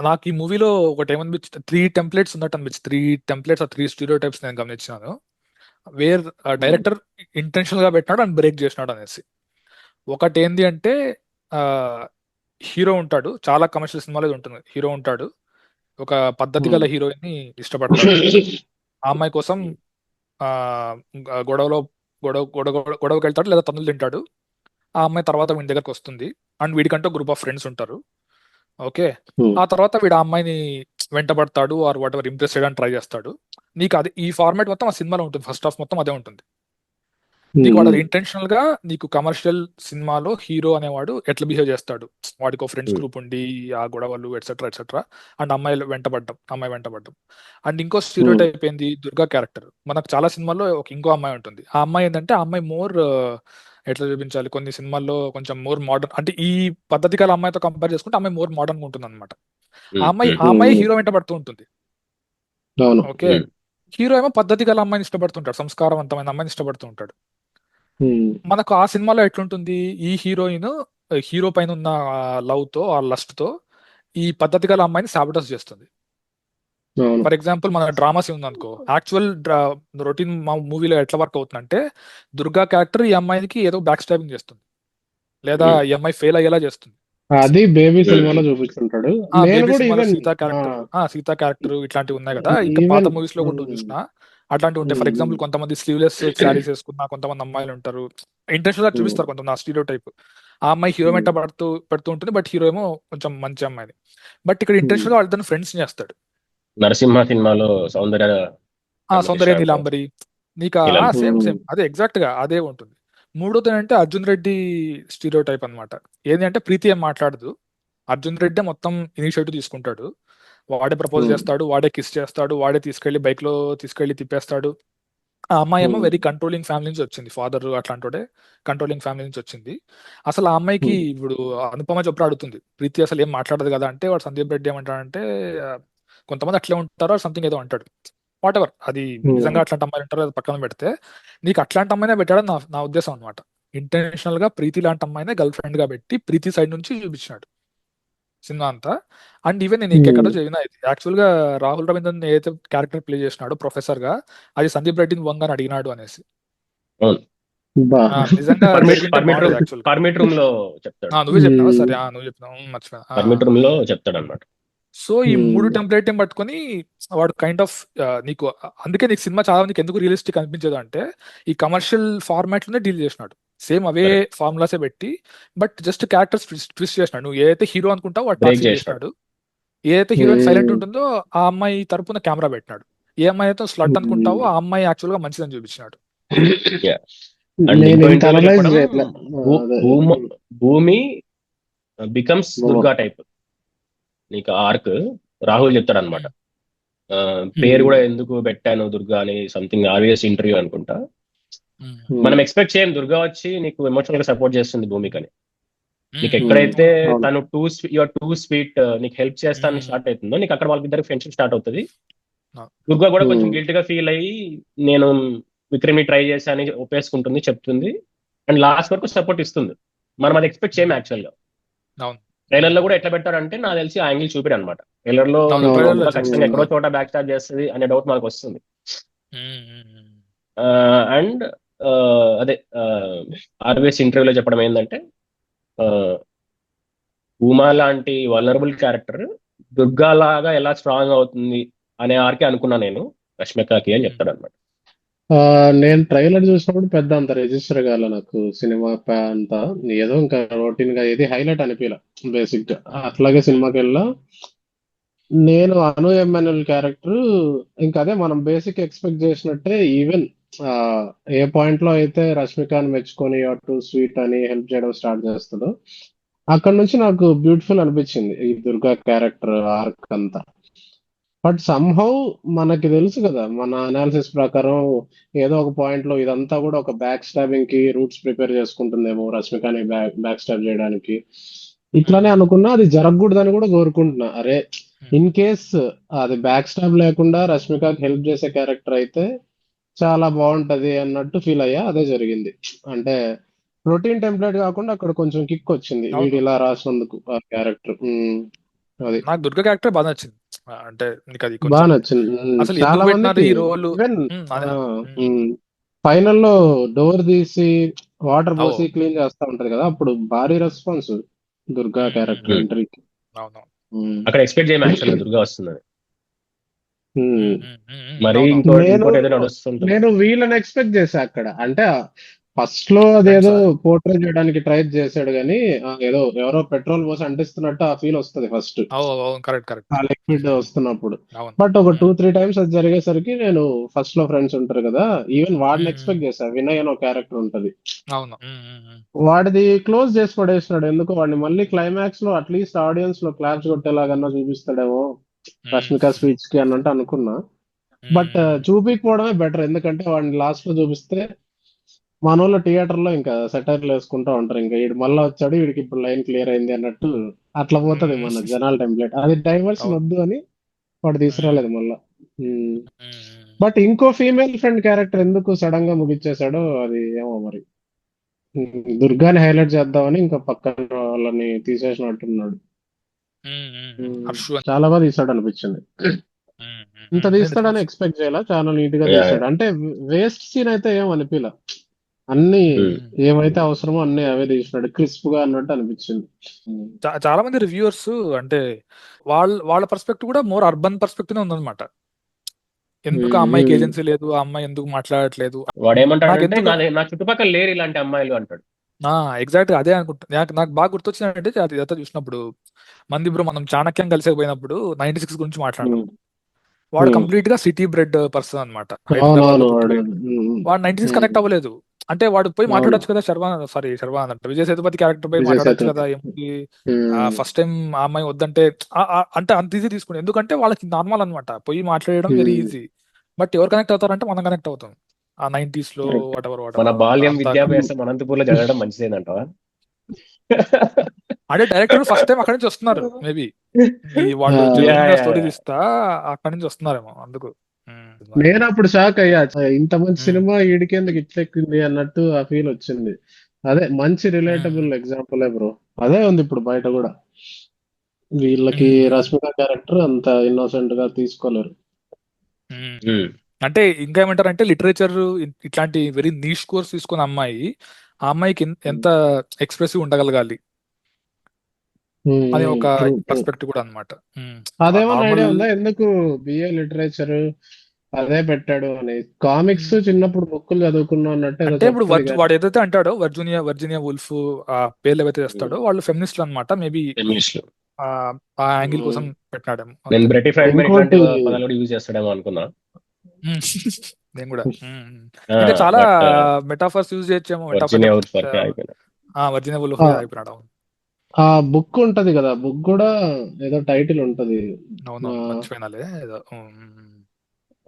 నాకు ఈ మూవీలో ఒకటి ఏమనిపించింది, 3 టెంప్లెట్స్ ఉన్నట్టు అనిపించింది. 3 టెంప్లెట్స్, 3 స్టీరియో టైప్స్ నేను గమనించాను. వేర్ డైరెక్టర్ ఇంటెన్షనల్ గా పెట్టినాడు అండ్ బ్రేక్ చేసినాడు అనేసి. ఒకటి ఏంది అంటే, హీరో ఉంటాడు, చాలా కమర్షియల్ సినిమాలో ఉంటుంది. హీరో ఉంటాడు, ఒక పద్ధతి గల హీరోయిన్ ని ఇష్టపడతాడు. ఆ అమ్మాయి కోసం గొడవకి వెళ్తాడు, లేదా తన్నులు తింటాడు. ఆ అమ్మాయి తర్వాత వీడి దగ్గరకు వస్తుంది, అండ్ వీడికంటూ గ్రూప్ ఆఫ్ ఫ్రెండ్స్ ఉంటారు. ఓకే, ఆ తర్వాత వీడు ఆ అమ్మాయిని వెంటబడతాడు, ఆర్ వాట్ ఎవర్ ఇంప్రెస్ చేయడానికి ట్రై చేస్తాడు. నీకు అది ఈ ఫార్మాట్ మొత్తం ఆ సినిమాలో ఉంటుంది, ఫస్ట్ హాఫ్ మొత్తం అదే ఉంటుంది. నీకు వాడు ఇంటెన్షనల్ గా నీకు కమర్షియల్ సినిమాలో హీరో అనేవాడు ఎట్లా బిహేవ్ చేస్తాడు, వాడికి ఒక ఫ్రెండ్స్ గ్రూప్ ఉండి ఆ గొడవలు ఎట్సెట్రా ఎట్సెట్రా, అండ్ అమ్మాయి వెంటబడ్డం. అండ్ ఇంకో స్టీరియో టైప్ ఏంది, దుర్గా క్యారెక్టర్. మనకు చాలా సినిమాల్లో ఇంకో అమ్మాయి ఉంటుంది. ఆ అమ్మాయి ఏంటంటే, ఆ అమ్మాయి మోర్ ఎట్లా చూపించాలి, కొన్ని సినిమాల్లో కొంచెం మోర్ మోడర్న్, అంటే ఈ పద్ధతి గల అమ్మాయితో కంపేర్ చేసుకుంటే అమ్మాయి మోర్ మోడర్న్ ఉంటుంది అనమాట. ఆ అమ్మాయి హీరో వెంట పడుతూ ఉంటుంది. ఓకే, హీరో ఏమో పద్ధతి గల అమ్మాయిని ఇష్టపడుతుంటాడు, సంస్కారవంతమైన అమ్మాయిని ఇష్టపడుతూ ఉంటాడు. మనకు ఆ సినిమాలో ఎట్లుంటుంది, ఈ హీరో పైన ఉన్న లవ్ తో ఆ లస్ట్ తో ఈ పద్ధతి గల అమ్మాయిని సాబిటస్ చేస్తుంది. ఫర్ ఎగ్జాంపుల్, మన డ్రామా సీన్ ఉంది అనుకో, యాక్చువల్ రొటీన్ మూవీలో ఎట్లా వర్క్ అవుతుందంటే, దుర్గా క్యారెక్టర్ ఈ అమ్మాయికి ఏదో బ్యాక్ స్టాబింగ్ చేస్తుంది, లేదా ఈ అమ్మాయి ఫెయిల్ అయ్యేలా చేస్తుంది. అది బేబీ సినిమాలో చూపిస్తుంటాడు. సీతా క్యారెక్టర్ ఇట్లాంటివి ఉన్నాయి కదా, ఇంకా పాత మూవీస్ లో కూడా చూసినా అట్లాంటివి ఉంటాయి. ఫర్ ఎగ్జాంపుల్ కొంతమంది స్లీవ్లెస్ శారీస్ వేసుకున్న కొంతమంది అమ్మాయిలు ఉంటారు. ఇంటెన్షనల్ గా చూపిస్తారు కొంతమంది ఆ స్టీరియో టైప్. ఆ అమ్మాయి హీరో వెంట పెడుతూ ఉంటుంది, బట్ హీరో ఏమో కొంచెం మంచి అమ్మాయిని. బట్ ఇక్కడ ఇంటెన్షనల్ గా వాళ్ళిద్దరు ఫ్రెండ్స్ చేస్తాడు. నరసింహ సినిమాలో సౌందర్య సౌందర్య కమిషన్ నీలాంబరి, నీకు సేమ్ సేమ్ అదే ఎగ్జాక్ట్ గా అదే ఉంటుంది. మూడోది అంటే అర్జున్ రెడ్డి స్టీరియో టైప్ అనమాట. ఏంటి అంటే ప్రీతి ఏం మాట్లాడదు, అర్జున్ రెడ్డి మొత్తం ఇనిషియేటివ్ తీసుకుంటాడు. వాడే ప్రపోజ్ చేస్తాడు, వాడే కిస్ చేస్తాడు, వాడే తీసుకెళ్లి బైక్ లో తీసుకెళ్లి తిప్పేస్తాడు. ఆ అమ్మాయి ఏమో వెరీ కంట్రోలింగ్ ఫ్యామిలీ నుంచి వచ్చింది, ఫాదర్ అట్లాంటి కంట్రోలింగ్ ఫ్యామిలీ నుంచి వచ్చింది. అసలు ఆ అమ్మాయికి ఇప్పుడు అనుపమ చోప్రా అడుగుతుంది, ప్రీతి అసలు ఏం మాట్లాడదు కదా అంటే, వాడు సందీప్ రెడ్డి ఏమంటాడంటే ఆ, కొంతమంది అట్లే ఉంటారో సంథింగ్ ఏదో అంటాడు. వాట్ ఎవర్, అది నిజంగా అట్లాంటి అమ్మాయిలు ఉంటారో అది పక్కన పెడితే, నీకు అట్లాంటి అమ్మాయినే పెట్టాడని నా ఉద్దేశం అనమాట. ఇంటర్నేషనల్ గా ప్రీతి లాంటి అమ్మాయినే గర్ల్ ఫ్రెండ్ గా పెట్టి ప్రీతి సైడ్ నుంచి చూపించినాడు సినిమా అంతా. అండ్ ఈవెన్ నేను ఇంకెక్కడో చదివిన, యాక్చువల్ గా రాహుల్ రవీంద్రన్ ఏదైతే క్యారెక్టర్ ప్లే చేసినాడో ప్రొఫెసర్ గా, అది సందీప్ రెడ్డిని వంగని అడిగినాడు అనేసి. నిజంగా జరిగింటే బాగుండేది యాక్చువల్ గా. పర్మిట్ రూమ్ లో చెప్తాడు. నువ్వే చెప్పినావా? సరే, నువ్వు చెప్పినావు, మర్చిపోయా. పర్మిట్ రూమ్ లో చెప్తాడు అనమాట. సో ఈ మూడు టెంప్లెట్ పట్టుకొని వాడు కైండ్ ఆఫ్ నీకు, అందుకే నీకు సినిమా చాలా మందికి ఎందుకు రియలిస్టిక్ అనిపించదు అంటే, ఈ కమర్షియల్ ఫార్మాట్ లోనే డీల్ చేసినాడు. సేమ్ అవే ఫార్ములాసే పెట్టి, బట్ జస్ట్ క్యారెక్టర్స్ ట్విస్ట్ చేసినాడు. నువ్వు ఏదైతే హీరో అనుకుంటావు వాడు టాక్సిక్ చేసినాడు, ఏదైతే హీరోయిన్ సైలెంట్ ఉంటుందో ఆ అమ్మాయి తరపున కెమెరా పెట్టినాడు, ఏ అమ్మాయి అయితే స్లట్ అనుకుంటావో ఆ అమ్మాయి యాక్చువల్ గా మంచిదని చూపించినాడు. భూమి బికమ్స్ దుర్గా టైప్ నీకు ఆర్క్ రాహుల్ చెప్తాడు అనమాట. పేరు కూడా ఎందుకు పెట్టాను దుర్గా అని, సంథింగ్ ఆర్విఎస్ ఇంటర్వ్యూ అనుకుంటా. మనం ఎక్స్పెక్ట్ చేయం దుర్గా వచ్చి నీకు ఎమోషనల్ గా సపోర్ట్ చేస్తుంది భూమికని. నీకు ఎక్కడైతే తను యువర్ టూ స్వీట్ నీకు హెల్ప్ చేస్తానని స్టార్ట్ అవుతుందో, నీకు అక్కడ వాళ్ళకిద్దరికి ఫ్రెండ్షిప్ స్టార్ట్ అవుతుంది. దుర్గా కూడా కొంచెం గిల్ట్ గా ఫీల్ అయ్యి నేను విక్రమ్ ని ట్రై చేశా అని ఒప్పేసుకుంటుంది, చెప్తుంది, అండ్ లాస్ట్ వరకు సపోర్ట్ ఇస్తుంది. మనం అది ఎక్స్పెక్ట్ చేయము యాక్చువల్ గా. ట్రైలర్ లో కూడా ఎట్లా పెట్టారంటే నాకు తెలిసి ఆ యాంగిల్ చూపిడు అనమాట. ట్రైలర్ లో ఖచ్చితంగా ఎక్కడో చోట బ్యాక్ స్టార్ట్ చేస్తుంది అనే డౌట్ మనకు వస్తుంది. అండ్ అదే ఆర్వీఎస్ ఇంటర్వ్యూలో చెప్పడం ఏంటంటే, ఉమా లాంటి వల్నరబుల్ క్యారెక్టర్ దుర్గా లాగా ఎలా స్ట్రాంగ్ అవుతుంది అనే ఆర్కే అనుకున్నా నేను రష్మికకి అని చెప్తాడు అనమాట. నేను ట్రైలర్ చూసినప్పుడు పెద్ద అంత రిజిస్టర్ కాల నాకు సినిమా అంతా, ఏదో ఇంకా రొటీన్ గా ఏది హైలైట్ అనిపించలే బేసిక్ గా. అట్లాగే సినిమాకి వెళ్ళా నేను. అను ఎమ్మెన్ఎల్ క్యారెక్టర్ ఇంకా అదే మనం బేసిక్ ఎక్స్పెక్ట్ చేసినట్టే. ఈవెన్ ఏ పాయింట్ లో అయితే రష్మికని మెచ్చుకొని టు స్వీట్ అని హెల్ప్ చేయడం స్టార్ట్ చేస్తుందో, అక్కడ నుంచి నాకు బ్యూటిఫుల్ అనిపించింది ఈ దుర్గా క్యారెక్టర్ ఆర్క్ అంతా. బట్ సమ్హౌ మనకి తెలుసు కదా, మన అనాలిసిస్ ప్రకారం ఏదో ఒక పాయింట్ లో ఇదంతా కూడా ఒక బ్యాక్ స్టాబింగ్ కి రూట్స్ ప్రిపేర్ చేసుకుంటుందేమో రష్మికని బ్యాక్ స్టాబ్ చేయడానికి. ఇట్లానే అనుకున్నా, అది జరగకూడదని కూడా కోరుకుంటున్నా. అరే ఇన్ కేస్ అది బ్యాక్ స్టాబ్ లేకుండా రష్మికకి హెల్ప్ చేసే క్యారెక్టర్ అయితే చాలా బాగుంటది అన్నట్టు ఫీల్ అయ్యా. అదే జరిగింది. అంటే రొటీన్ టెంప్లెట్ కాకుండా అక్కడ కొంచెం కిక్ వచ్చింది వీడు ఇలా రాసినందుకు ఆ క్యారెక్టర్. అది నాకు దుర్గా క్యారెక్టర్ బాగా నచ్చింది. అంటే నీకు అది బాగా కొంచెం నచ్చింది. అసలు చాలా ఎందుకు పెట్టినారు మందికి ఈ రోల్? ఈవెన్ అదే ఫైనల్లో డోర్ తీసి వాటర్ ఓ పోసి క్లీన్ చేస్తా ఉంటది కదా, అప్పుడు భారీ రెస్పాన్స్ దుర్గా క్యారెక్టర్ ఎంట్రీకి. అవును. అక్కడ ఎక్స్పెక్ట్ చేయము యాక్చువల్ దుర్గా వస్తుందని. మరి అవును. ఇంకోటి ఏదో నడుస్తుంటుంది. నేను వీళ్ళని ఎక్స్పెక్ట్ చేశా అక్కడ. అంటే ఫస్ట్ లో అదేదో పోర్ట్రే చేయడానికి ట్రై చేశాడు కానీ, ఏదో ఎవరో పెట్రోల్ పోసి అంటిస్తున్నట్టు ఆ ఫీల్ వస్తుంది ఫస్ట్ కరెక్ట్ ఆ లిక్విడ్ వస్తున్నప్పుడు. అవును. బట్ ఒక 2-3 టైమ్స్ అది జరిగేసరికి నేను ఫస్ట్ లో ఫ్రెండ్స్ ఉంటారు కదా, ఈవెన్ వాడిని ఎక్స్పెక్ట్ చేశా. వినయ్ అని ఒక క్యారెక్టర్ ఉంటది, అవును. వాడిది క్లోజ్ చేసి పడేసినాడు. ఎందుకు వాడిని మళ్ళీ క్లైమాక్స్ లో అట్లీస్ట్ ఆడియన్స్ లో క్లాప్స్ కొట్టేలాగన్నా చూపిస్తాడేమో రష్మిక స్పీచ్ కి అన్నట్టు అనుకున్నా. బట్ చూపించకపోవడమే బెటర్, ఎందుకంటే వాడిని లాస్ట్ లో చూపిస్తే మన వాళ్ళు థియేటర్ లో ఇంకా సెటైర్లు వేసుకుంటా ఉంటారు, ఇంకా వీడు మళ్ళీ వచ్చాడు వీడికి ఇప్పుడు లైన్ క్లియర్ అయింది అన్నట్టు అట్లా పోతుంది మన జనాల టెంప్లెట్. అది డైవర్షన్ వద్దు అని వాడు తీసుకురాలేదు మళ్ళా. బట్ ఇంకో ఫీమేల్ ఫ్రెండ్ క్యారెక్టర్ ఎందుకు సడన్ గా ముగిచ్చేసాడో అది ఏమో మరి. దుర్గాని హైలైట్ చేద్దామని ఇంకా పక్కన వాళ్ళని తీసేసినట్టున్నాడు. చాలా బాగా తీసాడు అనిపించింది. ఇంత తీస్తాడని ఎక్స్పెక్ట్ చేయాల, చాలా నీట్ గా తీసాడు. అంటే వేస్ట్ సీన్ అయితే ఏం అనిపించలే, అన్ని ఏమైతే అవసరమో అన్ని అవే తీసినాడు, క్రిస్ప్ గా అన్నట్టు అనిపించింది. చాలా మంది రివ్యూవర్స్ అంటే వాళ్ళ పర్స్పెక్టివ్ కూడా మోర్ అర్బన్ పర్స్పెక్టివ్ ఉందన్నమాట. ఎందుకు ఆ అమ్మాయికి ఏజెన్సీ లేదు, ఆ అమ్మాయి ఎందుకు మాట్లాడట్లేదు, వాడు ఏమంటాడంటే నాకెందుకు నా చుట్టుపక్కల లేరు ఇలాంటి అమ్మాయిలు అంటాడు. ఎగ్జాక్ట్ అదే అనుకుంటా. నాకు బాగా గుర్తొచ్చిందంటే అది ఇదంతా చూసినప్పుడు మంది బ్రో మనం చాణక్యం కలిసిపోయినప్పుడు 96 గురించి మాట్లాడదాం. వాడు కంప్లీట్ గా సిటీ బ్రెడ్ పర్సన్ అనమాట, హైదరాబాద్ లో అవునవును వాడు. పుట్టిపోయి వాడు 96 కనెక్ట్ అవ్వలేదు. అంటే వాడు పోయి అవును మాట్లాడొచ్చు కదా, శర్వానంద్ అంటే విజయ్ సేతుపతి క్యారెక్టర్ పోయి విజయ్ మాట్లాడొచ్చు సేతుపతి. కదా ఏముంది. ఫస్ట్ టైం ఆ అమ్మాయి వద్దంటే అంటే అంత ఈజీ తీసుకుని, ఎందుకంటే వాళ్ళకి నార్మల్ అనమాట పోయి మాట్లాడడం వెరీ ఈజీ. బట్ ఎవరు కనెక్ట్ అవుతారంటే మనం కనెక్ట్ అవుతాం ఆ 90s లో కరెక్ట్. వాట్ మన ఎవర్ బాల్యం అంతా. విద్యాభ్యాసం అనంతపూర్లో చదవడం మంచిదేనంటావా? అంటే డైరెక్టర్ ఫస్ట్ టైం అక్కడి నుంచి వస్తున్నారు మేబీ, ఈ వాళ్ళు యా జెన్యున్ గా యా స్టోరీ యా. తీస్తా అక్కడి నుంచి వస్తున్నారేమో అందుకు. నేను అప్పుడు షాక్ అయ్యా, ఇంత మంచి ఉమ్. సినిమా ఈడికెందుకు ఇట్లెక్కింది అన్నట్టు ఆ ఫీల్ వచ్చింది. అదే మంచి ఉమ్. Relatable ఎగ్జాంపులే bro. అదే ఉంది ఇప్పుడు బయట కూడా. వీళ్ళకి ఉమ్. రష్మిక క్యారెక్టర్ అంత ఇన్నోసెంట్ గా తీసుకోలేరు. ఉమ్. ఉమ్. అంటే ఇంకా ఏమంటారంటే లిటరేచర్ ఇట్లాంటి వెరీ నీష్ కోర్స్ తీసుకున్న అమ్మాయి, ఆ అమ్మాయికి ఎంత ఎక్స్ప్రెసివ్ ఉండగలగాలి అని ఒక ట్రూ ట్రూ. పర్స్పెక్టివ్ కూడా అనమాట. అదేమన్నా నార్మల్. ఐడియా ఉందా ఎందుకు బిఏ లిటరేచర్ అదే పెట్టాడు అని? కామిక్స్ చిన్నప్పుడు బుక్కులు చదువుకున్నా అన్నట్టు ఏదో అంటే ఇప్పుడు చెప్తుంది కానీ. వాడు ఏదైతే అంటాడో వర్జీనియా వుల్ఫ్ ఆ పేర్లు ఏవైతే చేస్తాడో వాళ్ళు ఫెమినిస్ట్లు అనమాట. మేబీ ఫెమినిస్టులు. ఆ యాంగిల్ కోసం పెట్టినాడేమో నేను అంతే. బ్రెటీ ఫ్రైడ్మన్ ఇట్లాంటి ఇంకోటి పదాలు కూడా యూజ్ చేస్తాడేమో అనుకున్నా. ఉమ్. నేను కూడా ఇంకా చాలా బట్ మెటాఫర్స్ యూజ్ చేయొచ్చేమో. మెటాఫర్ అంటే వర్జీనియా వుల్ఫ్ వరకే అయిపోయినా. వర్జీనియా వుల్ఫ్ ఆ అయిపోయినాడు. అవును ఆ బుక్ ఉంటది కదా, బుక్ కూడా ఏదో టైటిల్ ఉంటది. అవునవును మర్చిపోయినాలే ఏదో.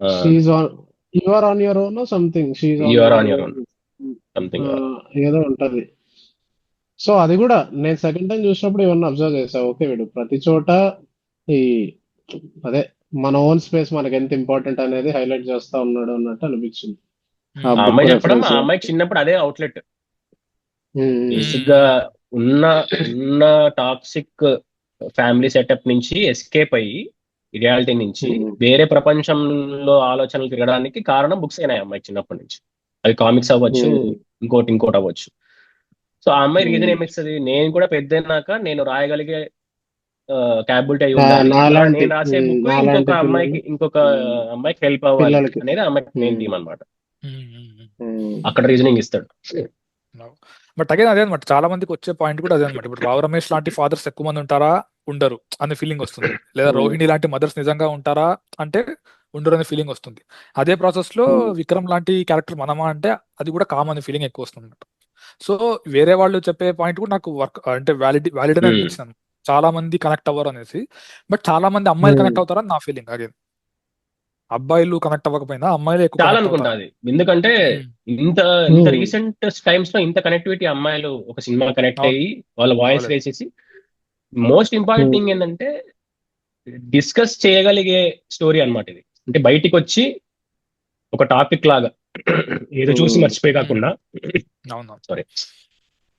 She on you are on your own something, she you on are your on your own own something. ఏదో ఉంటది. సో అది కూడా నేను సెకండ్ టైం చూసినప్పుడు ఇవన్నీ అబ్జర్వ్ చేసా. ఓకే వీడు ప్రతి చోట ఈ అదే మన ఓన్ స్పేస్ మనకి ఎంత ఇంపార్టెంట్ అనేది హైలైట్ చేస్తా ఉన్నాడు అన్నట్టు అనిపించింది ఆ ఆ బుక్ అమ్మాయి చెప్పడం, రెఫరెన్స్ ఆ లో. అమ్మాయికి చిన్నప్పుడు అదే అవుట్లెట్. బేసిక్ గా ఉన్న ఉన్న టాక్సిక్ ఫ్యామిలీ సెటప్ నుంచి ఎస్కేప్ అయ్యి రియాలిటీ నుంచి వేరే ప్రపంచంలో ఆలోచనలు తిరగడానికి కారణం బుక్స్ అయినాయి అమ్మాయి చిన్నప్పటి నుంచి. అవి కామిక్స్ అవ్వచ్చు, ఇంకోటి అవ్వచ్చు. సో ఆ అమ్మాయి రీజన్ ఏమిస్తుంది, నేను కూడా పెద్దయినాక నేను రాయగలిగే క్యాపబిలిటీ అయి ఉండాలి, నాలాంటి నేను రాసే బుక్ నాలాంటి పిల్లలు ఇంకొక అమ్మాయికి హెల్ప్ అవ్వాలి పిల్లలకి అనేది అమ్మాయికి మెయిన్ థీమ్ అనమాట. అక్కడ రీజనింగ్ ఇస్తాడు. బట్ అగైన్ అదే అనమాట, చాలా మందికి వచ్చే పాయింట్ కూడా అదే అనమాట. ఇప్పుడు రావు రమేష్ లాంటి ఫాదర్స్ ఎక్కువ మంది ఉంటారా, ఉండరు అనే ఫీలింగ్ వస్తుంది. లేదా రోహిణి లాంటి మదర్స్ నిజంగా ఉంటారా అంటే ఉండరు అనే ఫీలింగ్ వస్తుంది. అదే ప్రాసెస్ లో విక్రమ్ లాంటి క్యారెక్టర్ మనమా అంటే అది కూడా కామన్ అనే ఫీలింగ్ ఎక్కువ వస్తుంది అనమాట. సో వేరే వాళ్ళు చెప్పే పాయింట్ కూడా నాకు వర్క్ అంటే వ్యాలిడ్ అని అనిపించింది. చాలా మంది కనెక్ట్ అవ్వరు అనేసి. బట్ చాలా మంది అమ్మాయిలు కనెక్ట్ అవుతారని నా ఫీలింగ్. అగైన్ అబ్బాయిలు కనెక్ట్ అవ్వకపోయినా అమ్మాయిలు ఎక్కువ చాలా కనెక్ట్ అనుకుంటా అవుతారు. అది. ఎందుకంటే ఇంత ఇంత రీసెంట్ టైమ్స్ లో ఇంత కనెక్టివిటీ అమ్మాయిలు ఒక సినిమా కనెక్ట్ అవును అయ్యి వాళ్ళ వాయిస్ అవ్వలేదు. వేసేసి, మోస్ట్ ఇంపార్టెంట్ థింగ్ ఏంటంటే డిస్కస్ చేయగలిగే స్టోరీ అన్నమాట ఇది. అంటే బయటికి వచ్చి ఒక టాపిక్ లాగా ఏదో చూసి మర్చిపోయి కాకుండా, అవును సారీ,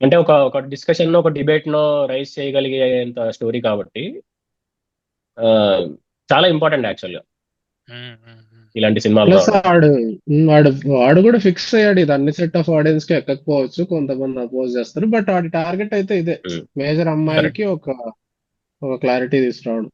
అంటే ఒక డిస్కషన్ ఒక డిబేట్ నో రైజ్ చేయగలిగేంత స్టోరీ కాబట్టి చాలా ఇంపార్టెంట్ యాక్చువల్గా ఇలాంటి సినిమాలు ప్లస్ రావడం. వాడు కూడా ఫిక్స్ అయ్యాడు, ఇది అన్ని సెట్ ఆఫ్ ఆడియన్స్ కి ఎక్కకపోవచ్చు, కొంతమంది అపోజ్ చేస్తారు, బట్ వాడి టార్గెట్ అయితే ఇదే, మేజర్ అమ్మాయిలకి ఒక క్లారిటీ తీసుకురావడం.